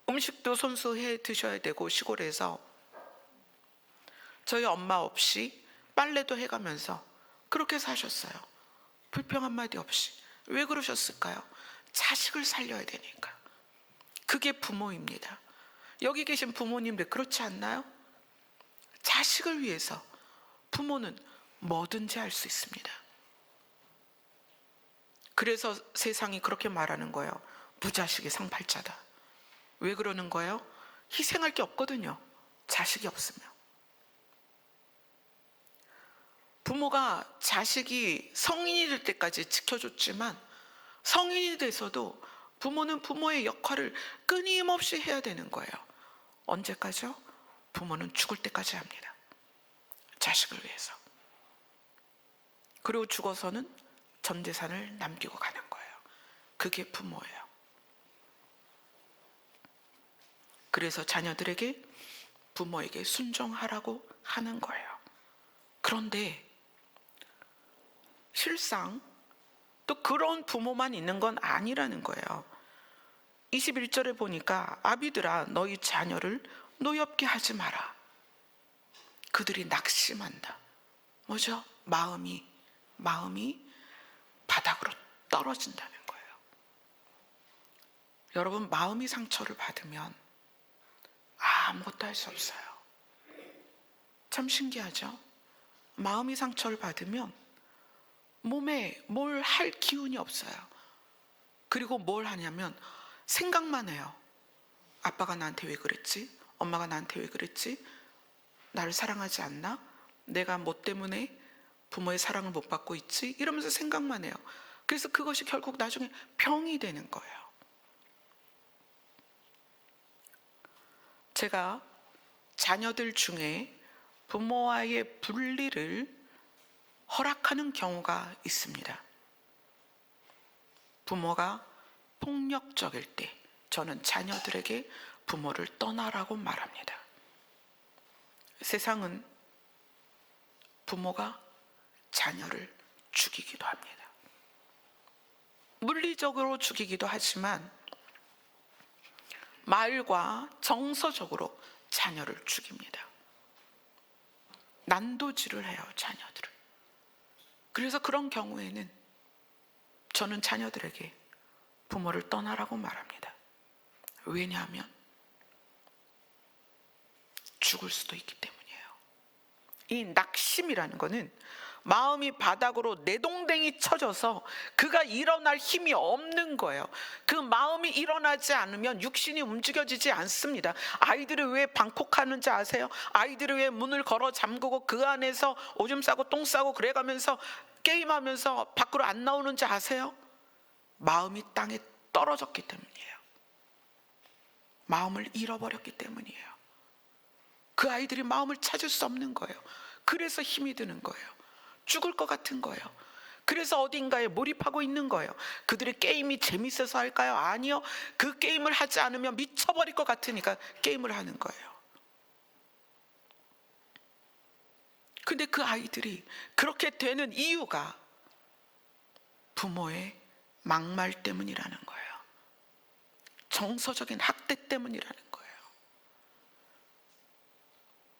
음식도 손수해 드셔야 되고, 시골에서 저희 엄마 없이 빨래도 해가면서 그렇게 사셨어요. 불평 한마디 없이. 왜 그러셨을까요? 자식을 살려야 되니까. 그게 부모입니다. 여기 계신 부모님들 그렇지 않나요? 자식을 위해서 부모는 뭐든지 할 수 있습니다. 그래서 세상이 그렇게 말하는 거예요. 부자식이 상팔자다. 왜 그러는 거예요? 희생할 게 없거든요. 자식이 없으면. 부모가 자식이 성인이 될 때까지 지켜줬지만 성인이 돼서도 부모는 부모의 역할을 끊임없이 해야 되는 거예요. 언제까지요? 부모는 죽을 때까지 합니다. 자식을 위해서. 그리고 죽어서는 전 재산을 남기고 가는 거예요. 그게 부모예요. 그래서 자녀들에게 부모에게 순종하라고 하는 거예요. 그런데 실상 또 그런 부모만 있는 건 아니라는 거예요. 21절에 보니까 아비들아 너희 자녀를 노엽게 하지 마라. 그들이 낙심한다. 뭐죠? 마음이 바닥으로 떨어진다는 거예요. 여러분, 마음이 상처를 받으면 아무것도 할 수 없어요. 참 신기하죠? 마음이 상처를 받으면 몸에 뭘 할 기운이 없어요. 그리고 뭘 하냐면 생각만 해요. 아빠가 나한테 왜 그랬지? 엄마가 나한테 왜 그랬지? 나를 사랑하지 않나? 내가 뭐 때문에 부모의 사랑을 못 받고 있지? 이러면서 생각만 해요. 그래서 그것이 결국 나중에 병이 되는 거예요. 제가 자녀들 중에 부모와의 분리를 허락하는 경우가 있습니다. 부모가 폭력적일 때 저는 자녀들에게 부모를 떠나라고 말합니다. 세상은 부모가 자녀를 죽이기도 합니다. 물리적으로 죽이기도 하지만 말과 정서적으로 자녀를 죽입니다. 난도질을 해요, 자녀들을. 그래서 그런 경우에는 저는 자녀들에게 부모를 떠나라고 말합니다. 왜냐하면 죽을 수도 있기 때문이에요. 이 낙심이라는 거는 마음이 바닥으로 내동댕이 쳐져서 그가 일어날 힘이 없는 거예요. 그 마음이 일어나지 않으면 육신이 움직여지지 않습니다. 아이들이 왜 방콕하는지 아세요? 아이들이 왜 문을 걸어 잠그고 그 안에서 오줌 싸고 똥 싸고 그래가면서 게임하면서 밖으로 안 나오는지 아세요? 마음이 땅에 떨어졌기 때문이에요. 마음을 잃어버렸기 때문이에요. 그 아이들이 마음을 찾을 수 없는 거예요. 그래서 힘이 드는 거예요. 죽을 것 같은 거예요. 그래서 어딘가에 몰입하고 있는 거예요. 그들의 게임이 재밌어서 할까요? 아니요. 그 게임을 하지 않으면 미쳐버릴 것 같으니까 게임을 하는 거예요. 근데 그 아이들이 그렇게 되는 이유가 부모의 막말 때문이라는 거예요. 정서적인 학대 때문이라는 거예요.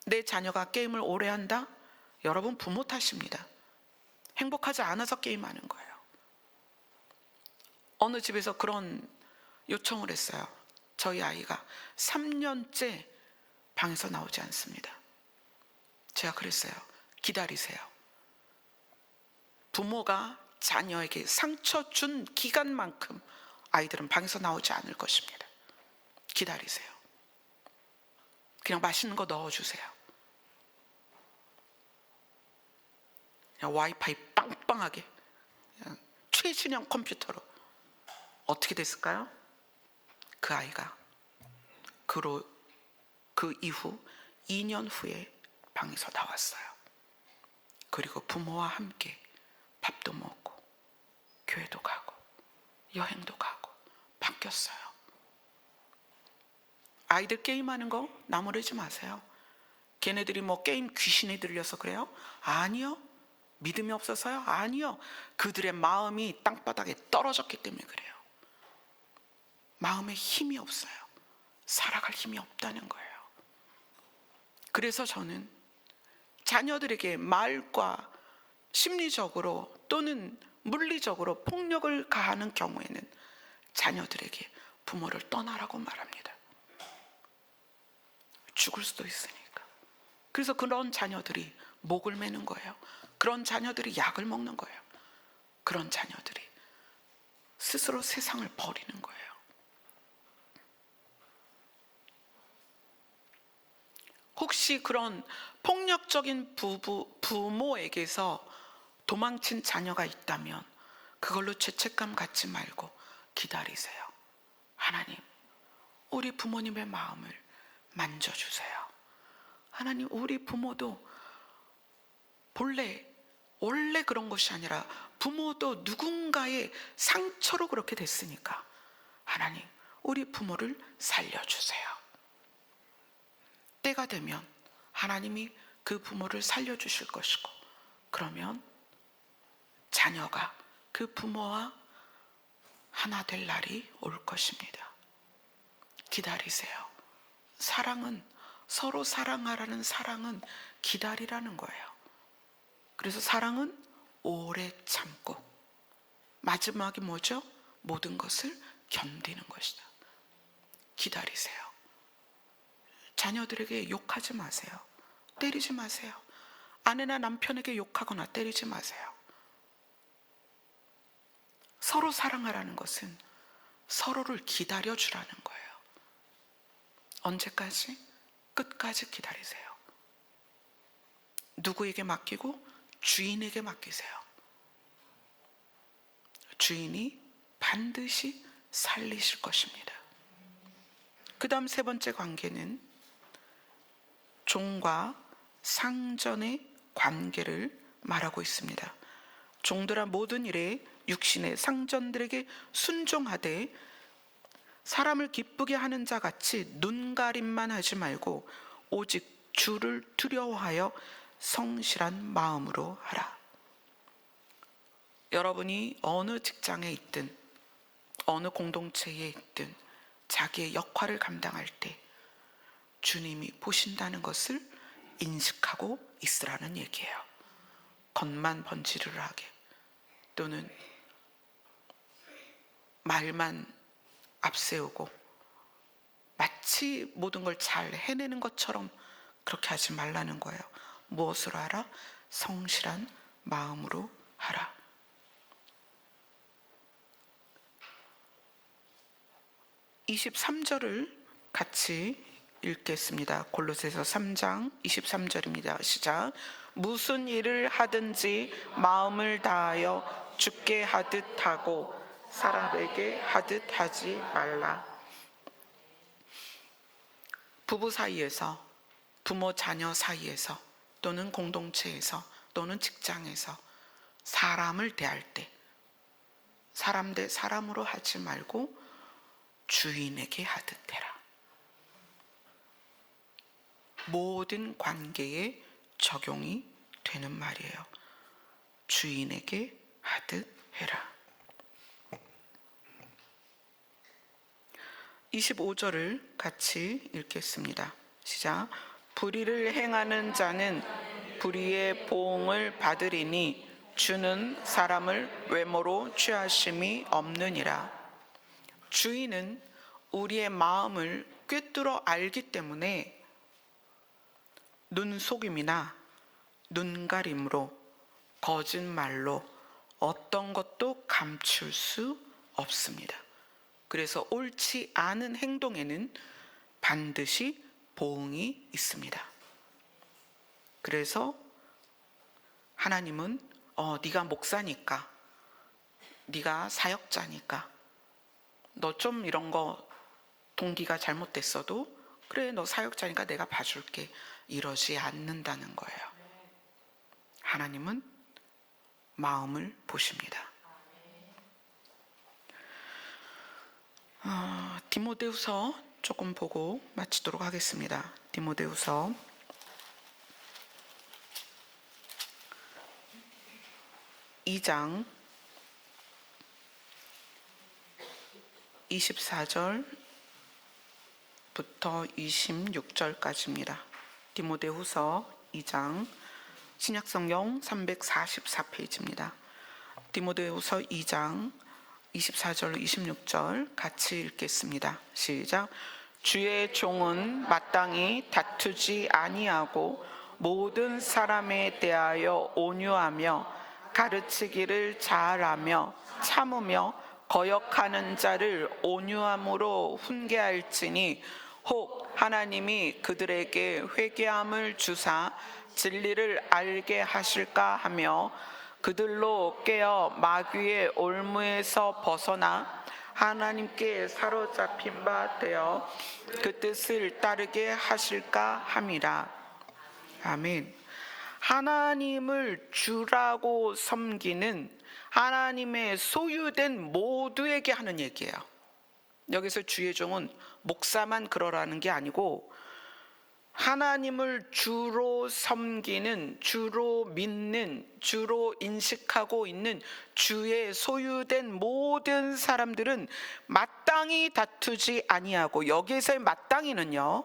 내 자녀가 게임을 오래 한다? 여러분, 부모 탓입니다. 행복하지 않아서 게임하는 거예요. 어느 집에서 그런 요청을 했어요. 저희 아이가 3년째 방에서 나오지 않습니다. 제가 그랬어요. 기다리세요. 부모가 자녀에게 상처 준 기간만큼 아이들은 방에서 나오지 않을 것입니다. 기다리세요. 그냥 맛있는 거 넣어주세요. 와이파이 빵빵하게 최신형 컴퓨터로. 어떻게 됐을까요? 그 아이가 그 이후 2년 후에 방에서 나왔어요. 그리고 부모와 함께 밥도 먹고 교회도 가고 여행도 가고 바뀌었어요. 아이들 게임하는 거 나무라지 마세요. 걔네들이 뭐 게임 귀신이 들려서 그래요? 아니요. 믿음이 없어서요? 아니요. 그들의 마음이 땅바닥에 떨어졌기 때문에 그래요. 마음에 힘이 없어요. 살아갈 힘이 없다는 거예요. 그래서 저는 자녀들에게 말과 심리적으로 또는 물리적으로 폭력을 가하는 경우에는 자녀들에게 부모를 떠나라고 말합니다. 죽을 수도 있으니까. 그래서 그런 자녀들이 목을 매는 거예요. 그런 자녀들이 약을 먹는 거예요. 그런 자녀들이 스스로 세상을 버리는 거예요. 혹시 그런 폭력적인 부모에게서 도망친 자녀가 있다면 그걸로 죄책감 갖지 말고 기다리세요. 하나님, 우리 부모님의 마음을 만져주세요. 하나님, 우리 부모도 원래 그런 것이 아니라 부모도 누군가의 상처로 그렇게 됐으니까 하나님, 우리 부모를 살려주세요. 때가 되면 하나님이 그 부모를 살려주실 것이고, 그러면 자녀가 그 부모와 하나 될 날이 올 것입니다. 기다리세요. 사랑은, 서로 사랑하라는 사랑은 기다리라는 거예요. 그래서 사랑은 오래 참고, 마지막이 뭐죠? 모든 것을 견디는 것이다. 기다리세요. 자녀들에게 욕하지 마세요. 때리지 마세요. 아내나 남편에게 욕하거나 때리지 마세요. 서로 사랑하라는 것은 서로를 기다려주라는 거예요. 언제까지? 끝까지 기다리세요. 누구에게 맡기고? 주인에게 맡기세요. 주인이 반드시 살리실 것입니다. 그 다음 세 번째 관계는 종과 상전의 관계를 말하고 있습니다. 종들아 모든 일에 육신의 상전들에게 순종하되 사람을 기쁘게 하는 자 같이 눈가림만 하지 말고 오직 주를 두려워하여 성실한 마음으로 하라. 여러분이 어느 직장에 있든 어느 공동체에 있든 자기의 역할을 감당할 때 주님이 보신다는 것을 인식하고 있으라는 얘기예요. 겉만 번지르르 하게 또는 말만 앞세우고 마치 모든 걸 잘 해내는 것처럼 그렇게 하지 말라는 거예요. 무엇으로 하라? 성실한 마음으로 하라. (23절을) 같이 읽겠습니다. 골로새서 3장 23절입니다. 시작. 무슨 일을 하든지 마음을 다하여 주께 하듯 하고 사람에게 하듯 하지 말라. 부부 사이에서, 부모 자녀 사이에서, 또는 공동체에서, 또는 직장에서 사람을 대할 때 사람 대 사람으로 하지 말고 주인에게 하듯 해라. 모든 관계에 적용이 되는 말이에요. 주인에게 하듯 해라. 25절을 같이 읽겠습니다. 시작. 불의를 행하는 자는 불의의 보응을 받으리니 주는 사람을 외모로 취하심이 없느니라. 주인은 우리의 마음을 꿰뚫어 알기 때문에 눈속임이나 눈가림으로 거짓말로 어떤 것도 감출 수 없습니다. 그래서 옳지 않은 행동에는 반드시 보응이 있습니다. 그래서 하나님은 네가 목사니까, 네가 사역자니까 너 좀 이런 거 동기가 잘못됐어도 그래, 너 사역자니까 내가 봐줄게, 이러지 않는다는 거예요. 하나님은 마음을 보십니다. 디모데후서 조금 보고 마치도록 하겠습니다. 디모데후서 2장 24절부터 부터 26절까지입니다. 디모데후서 2장, 신약성경 344페이지입니다. 디모데후서 2장 24절 26절 같이 읽겠습니다. 시작. 주의 종은 마땅히 다투지 아니하고 모든 사람에 대하여 온유하며 가르치기를 잘하며 참으며 거역하는 자를 온유함으로 훈계할지니 혹 하나님이 그들에게 회개함을 주사 진리를 알게 하실까 하며 그들로 깨어 마귀의 올무에서 벗어나 하나님께 사로잡힌 바 되어 그 뜻을 따르게 하실까 함이라. 아멘. 하나님을 주라고 섬기는 하나님의 소유된 모두에게 하는 얘기예요. 여기서 주의 종은 목사만 그러라는 게 아니고 하나님을 주로 섬기는, 주로 믿는, 주로 인식하고 있는 주의 소유된 모든 사람들은 마땅히 다투지 아니하고, 여기서의 마땅히는요,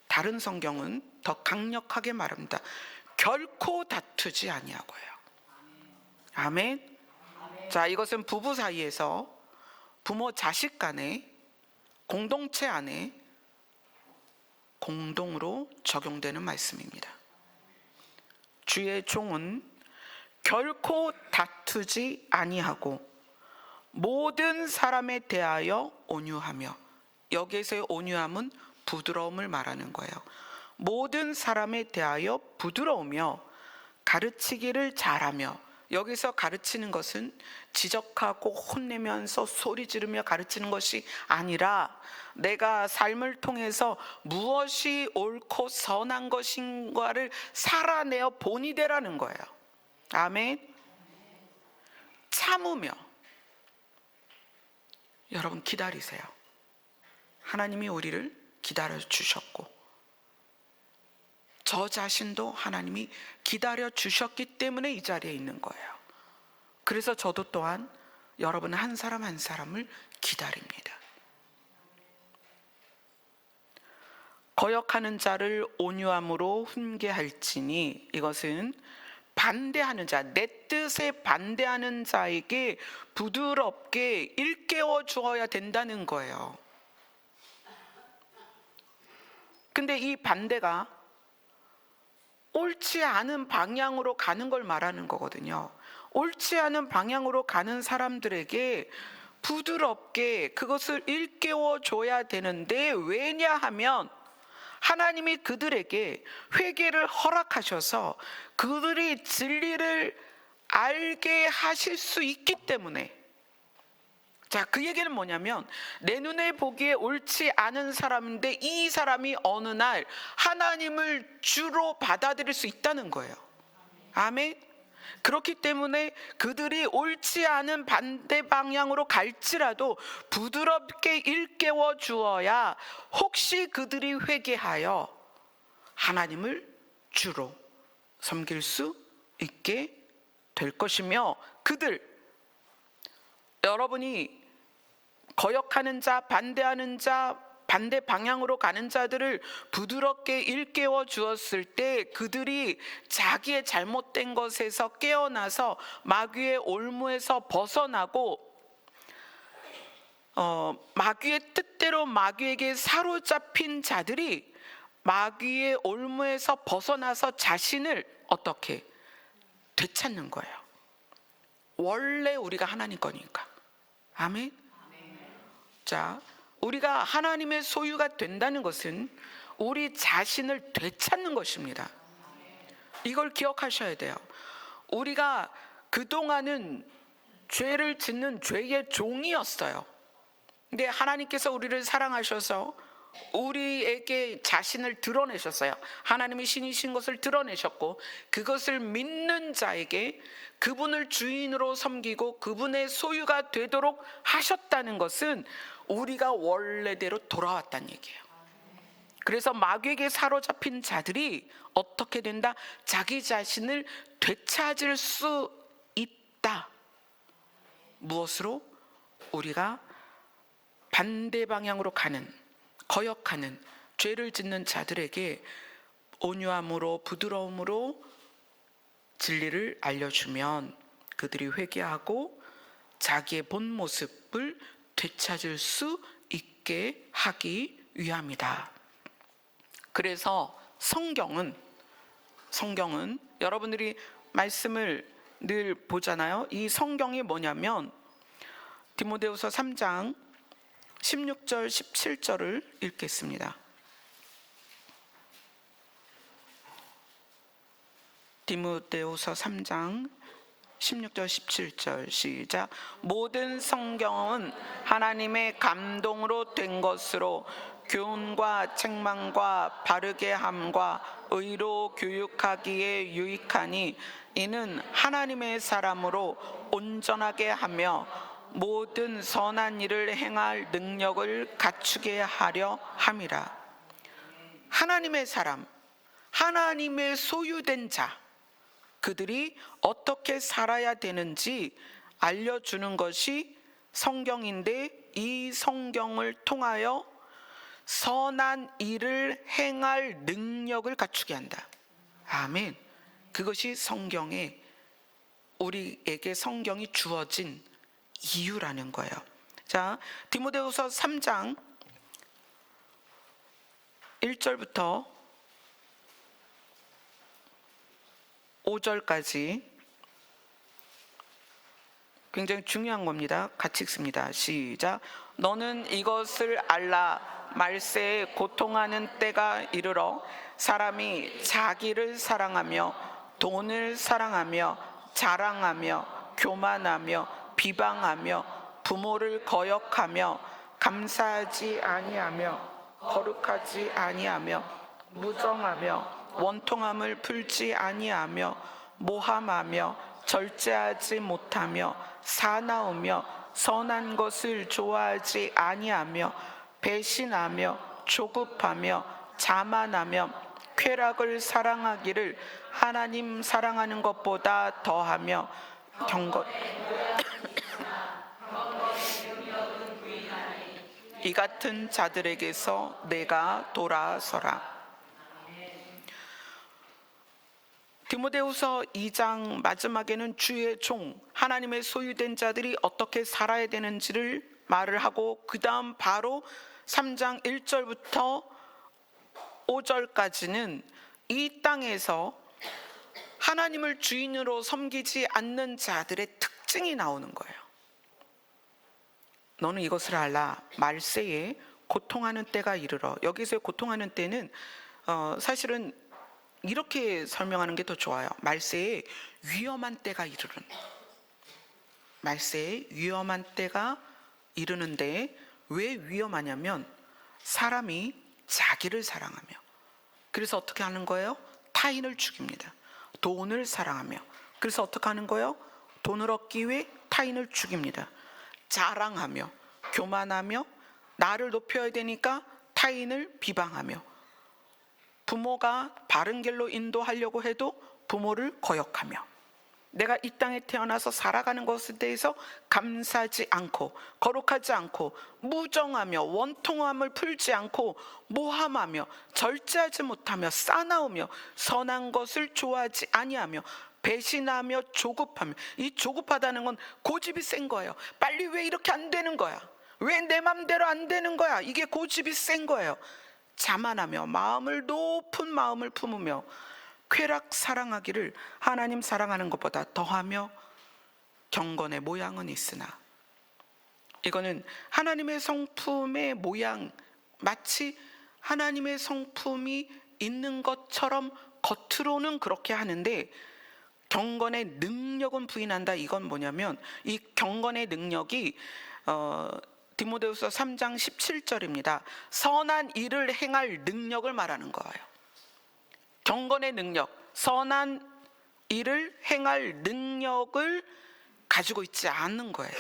다른 성경은 더 강력하게 말합니다. 결코 다투지 아니하고요. 아멘. 자, 이것은 부부 사이에서, 부모 자식 간에, 공동체 안에 공동으로 적용되는 말씀입니다. 주의 종은 결코 다투지 아니하고 모든 사람에 대하여 온유하며, 여기에서의 온유함은 부드러움을 말하는 거예요. 모든 사람에 대하여 부드러우며 가르치기를 잘하며, 여기서 가르치는 것은 지적하고 혼내면서 소리 지르며 가르치는 것이 아니라 내가 삶을 통해서 무엇이 옳고 선한 것인가를 살아내어 본이 되라는 거예요. 아멘. 참으며, 여러분 기다리세요. 하나님이 우리를 기다려 주셨고 저 자신도 하나님이 기다려 주셨기 때문에 이 자리에 있는 거예요. 그래서 저도 또한 여러분 한 사람 한 사람을 기다립니다. 거역하는 자를 온유함으로 훈계할지니, 이것은 반대하는 자, 내 뜻에 반대하는 자에게 부드럽게 일깨워 주어야 된다는 거예요. 근데 이 반대가 옳지 않은 방향으로 가는 걸 말하는 거거든요. 옳지 않은 방향으로 가는 사람들에게 부드럽게 그것을 일깨워 줘야 되는데, 왜냐하면 하나님이 그들에게 회개를 허락하셔서 그들이 진리를 알게 하실 수 있기 때문에. 자, 그 얘기는 뭐냐면 내 눈에 보기에 옳지 않은 사람인데 이 사람이 어느 날 하나님을 주로 받아들일 수 있다는 거예요. 아멘. 그렇기 때문에 그들이 옳지 않은 반대 방향으로 갈지라도 부드럽게 일깨워 주어야 혹시 그들이 회개하여 하나님을 주로 섬길 수 있게 될 것이며, 그들, 여러분이 거역하는 자, 반대하는 자, 반대 방향으로 가는 자들을 부드럽게 일깨워 주었을 때 그들이 자기의 잘못된 것에서 깨어나서 마귀의 올무에서 벗어나고 마귀의 뜻대로 마귀에게 사로잡힌 자들이 마귀의 올무에서 벗어나서 자신을 어떻게 되찾는 거예요. 원래 우리가 하나님 거니까. 아멘. 자, 우리가 하나님의 소유가 된다는 것은 우리 자신을 되찾는 것입니다. 이걸 기억하셔야 돼요. 우리가 그동안은 죄를 짓는 죄의 종이었어요. 근데 하나님께서 우리를 사랑하셔서 우리에게 자신을 드러내셨어요. 하나님이 신이신 것을 드러내셨고, 그것을 믿는 자에게 그분을 주인으로 섬기고 그분의 소유가 되도록 하셨다는 것은 우리가 원래대로 돌아왔다는 얘기예요. 그래서 마귀에게 사로잡힌 자들이 어떻게 된다? 자기 자신을 되찾을 수 있다. 무엇으로? 우리가 반대 방향으로 가는, 거역하는, 죄를 짓는 자들에게 온유함으로 부드러움으로 진리를 알려주면 그들이 회개하고 자기의 본 모습을 되찾을 수 있게 하기 위함이다. 그래서 성경은 여러분들이 말씀을 늘 보잖아요. 이 성경이 뭐냐면 디모데후서 3장 16절 17절을 읽겠습니다. 디모데후서 3장 16절 17절 시작. 모든 성경은 하나님의 감동으로 된 것으로 교훈과 책망과 바르게 함과 의로 교육하기에 유익하니 이는 하나님의 사람으로 온전하게 하며 모든 선한 일을 행할 능력을 갖추게 하려 함이라. 하나님의 사람, 하나님의 소유된 자, 그들이 어떻게 살아야 되는지 알려주는 것이 성경인데, 이 성경을 통하여 선한 일을 행할 능력을 갖추게 한다. 아멘. 그것이 성경에, 우리에게 성경이 주어진 이유라는 거예요. 자, 디모데후서 3장 1절부터 5절까지 굉장히 중요한 겁니다. 같이 읽습니다. 시작. 너는 이것을 알라. 말세에 고통하는 때가 이르러 사람이 자기를 사랑하며 돈을 사랑하며 자랑하며 교만하며 비방하며 부모를 거역하며 감사하지 아니하며 거룩하지 아니하며 무정하며 원통함을 풀지 아니하며 모함하며 절제하지 못하며 사나우며 선한 것을 좋아하지 아니하며 배신하며 조급하며 자만하며 쾌락을 사랑하기를 하나님 사랑하는 것보다 더하며 이 같은 자들에게서 내가 돌아서라. 디모데후서 2장 마지막에는 주의 종, 하나님의 소유된 자들이 어떻게 살아야 되는지를 말을 하고, 그 다음 바로 3장 1절부터 5절까지는 이 땅에서 하나님을 주인으로 섬기지 않는 자들의 특징이 나오는 거예요. 너는 이것을 알라. 말세에 고통하는 때가 이르러. 여기서의 고통하는 때는 사실은 이렇게 설명하는 게 더 좋아요. 말세에 위험한 때가 이르는. 말세에 위험한 때가 이르는데, 왜 위험하냐면 사람이 자기를 사랑하며, 그래서 어떻게 하는 거예요? 타인을 죽입니다. 돈을 사랑하며, 그래서 어떻게 하는 거예요? 돈을 얻기 위해 타인을 죽입니다. 자랑하며, 교만하며, 나를 높여야 되니까 타인을 비방하며, 부모가 바른 길로 인도하려고 해도 부모를 거역하며, 내가 이 땅에 태어나서 살아가는 것에 대해서 감사하지 않고 거룩하지 않고 무정하며 원통함을 풀지 않고 모함하며 절제하지 못하며 싸나우며 선한 것을 좋아하지 아니하며 배신하며 조급하며. 이 조급하다는 건 고집이 센 거예요. 빨리 왜 이렇게 안 되는 거야? 왜 내 맘대로 안 되는 거야? 이게 고집이 센 거예요. 자만하며 높은 마음을 품으며 쾌락 사랑하기를 하나님 사랑하는 것보다 더하며 경건의 모양은 있으나. 이거는 하나님의 성품의 모양, 마치 하나님의 성품이 있는 것처럼 겉으로는 그렇게 하는데 경건의 능력은 부인한다. 이건 뭐냐면 이 경건의 능력이 디모데후서 3장 17절입니다. 선한 일을 행할 능력을 말하는 거예요. 경건의 능력, 선한 일을 행할 능력을 가지고 있지 않는 거예요.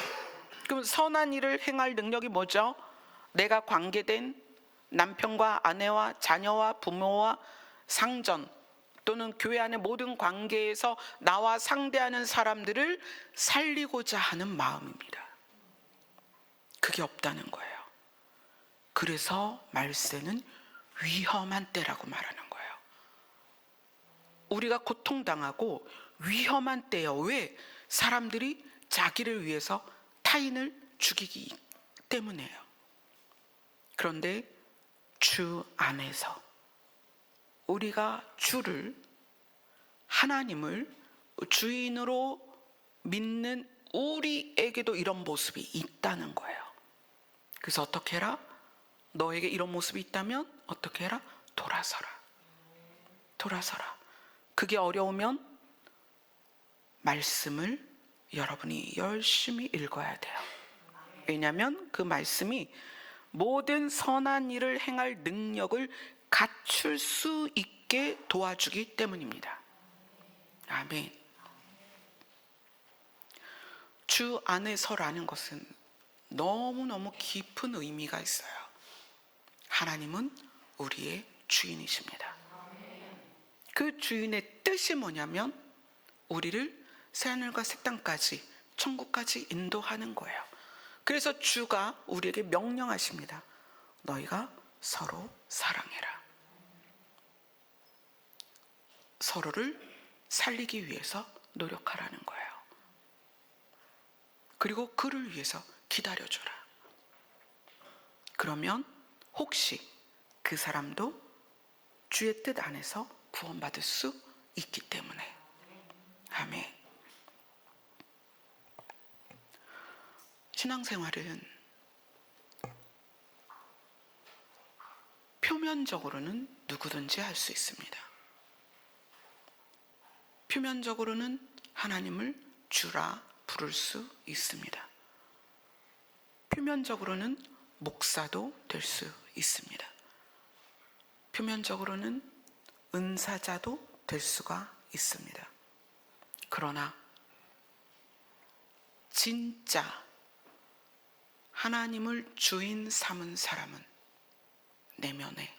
그럼 선한 일을 행할 능력이 뭐죠? 내가 관계된 남편과 아내와 자녀와 부모와 상전 또는 교회 안의 모든 관계에서 나와 상대하는 사람들을 살리고자 하는 마음입니다. 그게 없다는 거예요. 그래서 말세는 위험한 때라고 말하는 거예요. 우리가 고통당하고 위험한 때요. 왜? 사람들이 자기를 위해서 타인을 죽이기 때문이에요. 그런데 주 안에서 우리가 주를, 하나님을 주인으로 믿는 우리에게도 이런 모습이 있다는 거예요. 그래서 어떻게 해라? 너에게 이런 모습이 있다면 어떻게 해라? 돌아서라. 돌아서라. 그게 어려우면 말씀을 여러분이 열심히 읽어야 돼요. 왜냐하면 그 말씀이 모든 선한 일을 행할 능력을 갖출 수 있게 도와주기 때문입니다. 아멘. 주 안에서라는 것은 너무너무 깊은 의미가 있어요. 하나님은 우리의 주인이십니다. 그 주인의 뜻이 뭐냐면 우리를 새하늘과 새 땅까지, 천국까지 인도하는 거예요. 그래서 주가 우리에게 명령하십니다. 너희가 서로 사랑해라. 서로를 살리기 위해서 노력하라는 거예요. 그리고 그를 위해서 기다려줘라. 그러면 혹시 그 사람도 주의 뜻 안에서 구원받을 수 있기 때문에. 아멘. 신앙생활은 표면적으로는 누구든지 할 수 있습니다. 표면적으로는 하나님을 주라 부를 수 있습니다. 표면적으로는 목사도 될 수 있습니다. 표면적으로는 은사자도 될 수가 있습니다. 그러나 진짜 하나님을 주인 삼은 사람은 내면에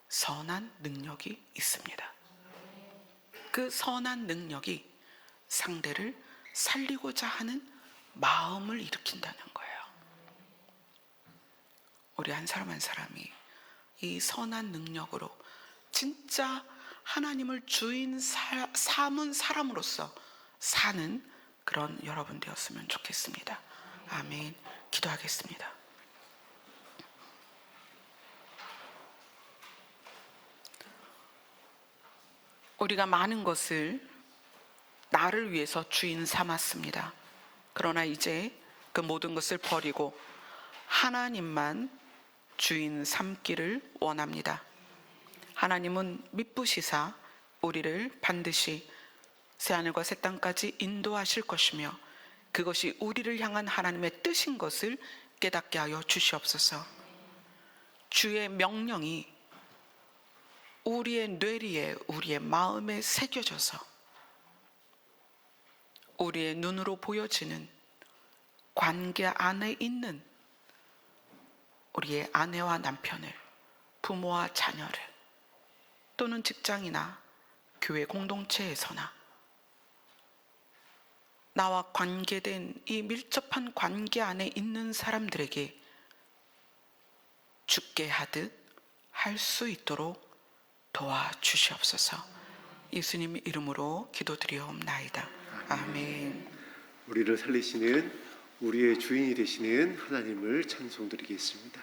선한 능력이 있습니다. 그 선한 능력이 상대를 살리고자 하는 마음을 일으킨다는 거예요. 우리 한 사람 한 사람이 이 선한 능력으로 진짜 하나님을 주인 삼은 사람으로서 사는 그런 여러분 되었으면 좋겠습니다. 아멘. 기도하겠습니다. 우리가 많은 것을 나를 위해서 주인 삼았습니다. 그러나 이제 그 모든 것을 버리고 하나님만 주인 삼기를 원합니다. 하나님은 미쁘시사 우리를 반드시 새하늘과 새 땅까지 인도하실 것이며 그것이 우리를 향한 하나님의 뜻인 것을 깨닫게 하여 주시옵소서. 주의 명령이 우리의 뇌리에, 우리의 마음에 새겨져서 우리의 눈으로 보여지는 관계 안에 있는 우리의 아내와 남편을, 부모와 자녀를, 또는 직장이나 교회 공동체에서나 나와 관계된 이 밀접한 관계 안에 있는 사람들에게 죽게 하듯 할 수 있도록 도와주시옵소서. 예수님 이름으로 기도드리옵나이다. 아멘. 우리를 살리시는 우리의 주인이 되시는 하나님을 찬송드리겠습니다.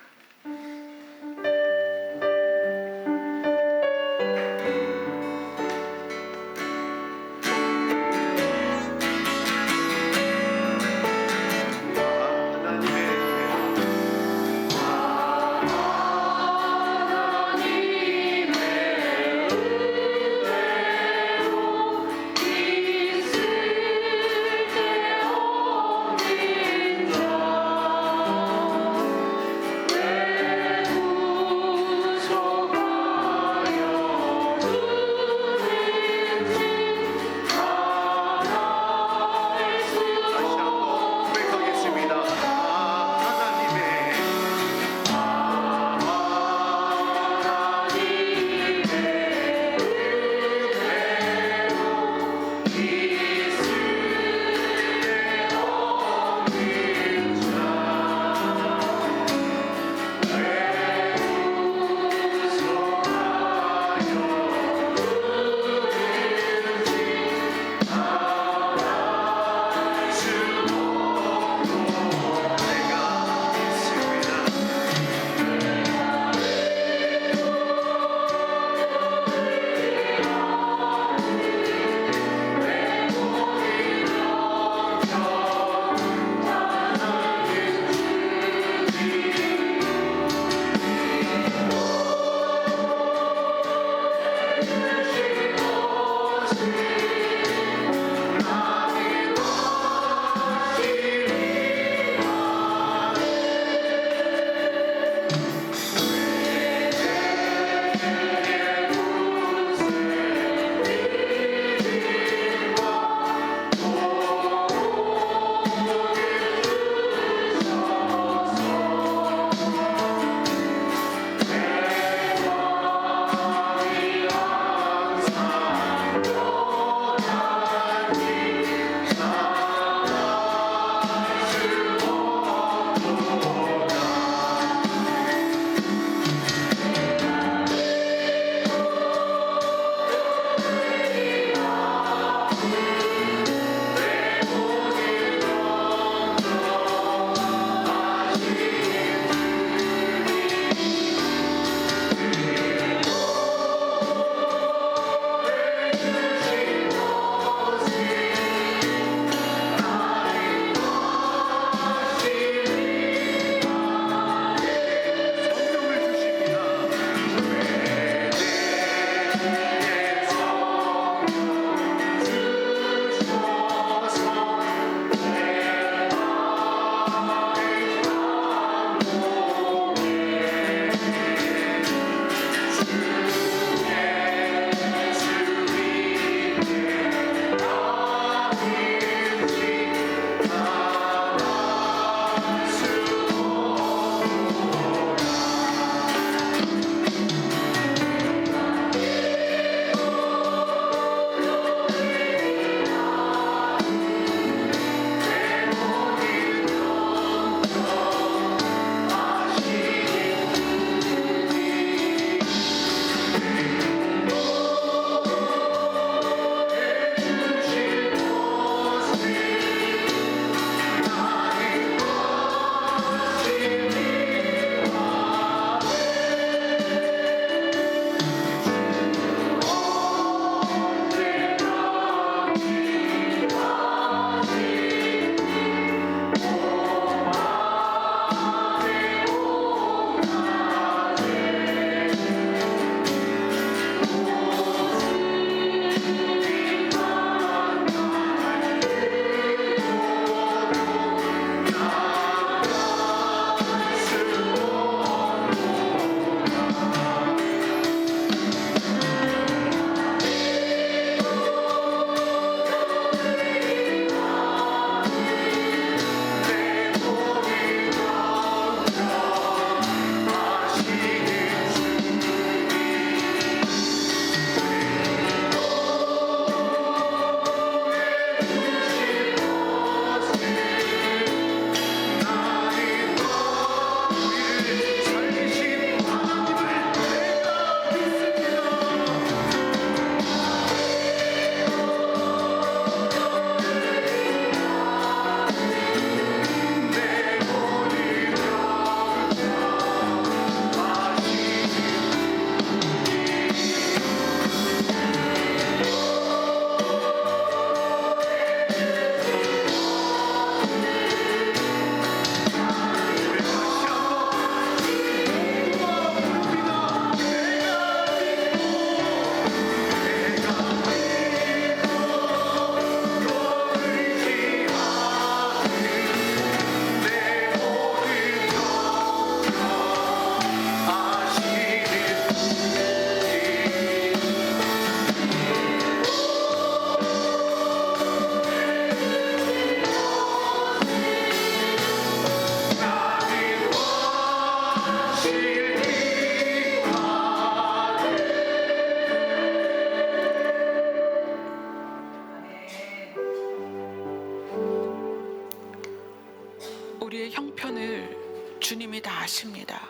다 아십니다.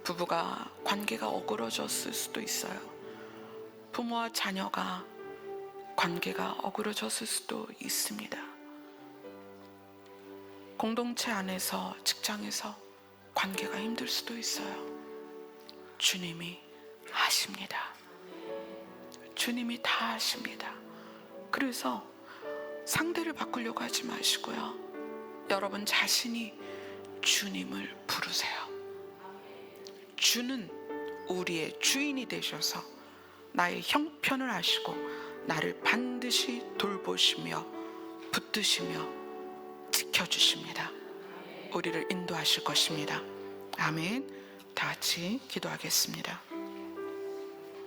부부가 관계가 어그러졌을 수도 있어요. 부모와 자녀가 관계가 어그러졌을 수도 있습니다. 공동체 안에서, 직장에서 관계가 힘들 수도 있어요. 주님이 아십니다. 주님이 다 아십니다. 그래서 상대를 바꾸려고 하지 마시고요. 여러분 자신이 주님을 부르세요. 주는 우리의 주인이 되셔서 나의 형편을 아시고 나를 반드시 돌보시며 붙드시며 지켜주십니다. 우리를 인도하실 것입니다. 아멘. 다 같이 기도하겠습니다.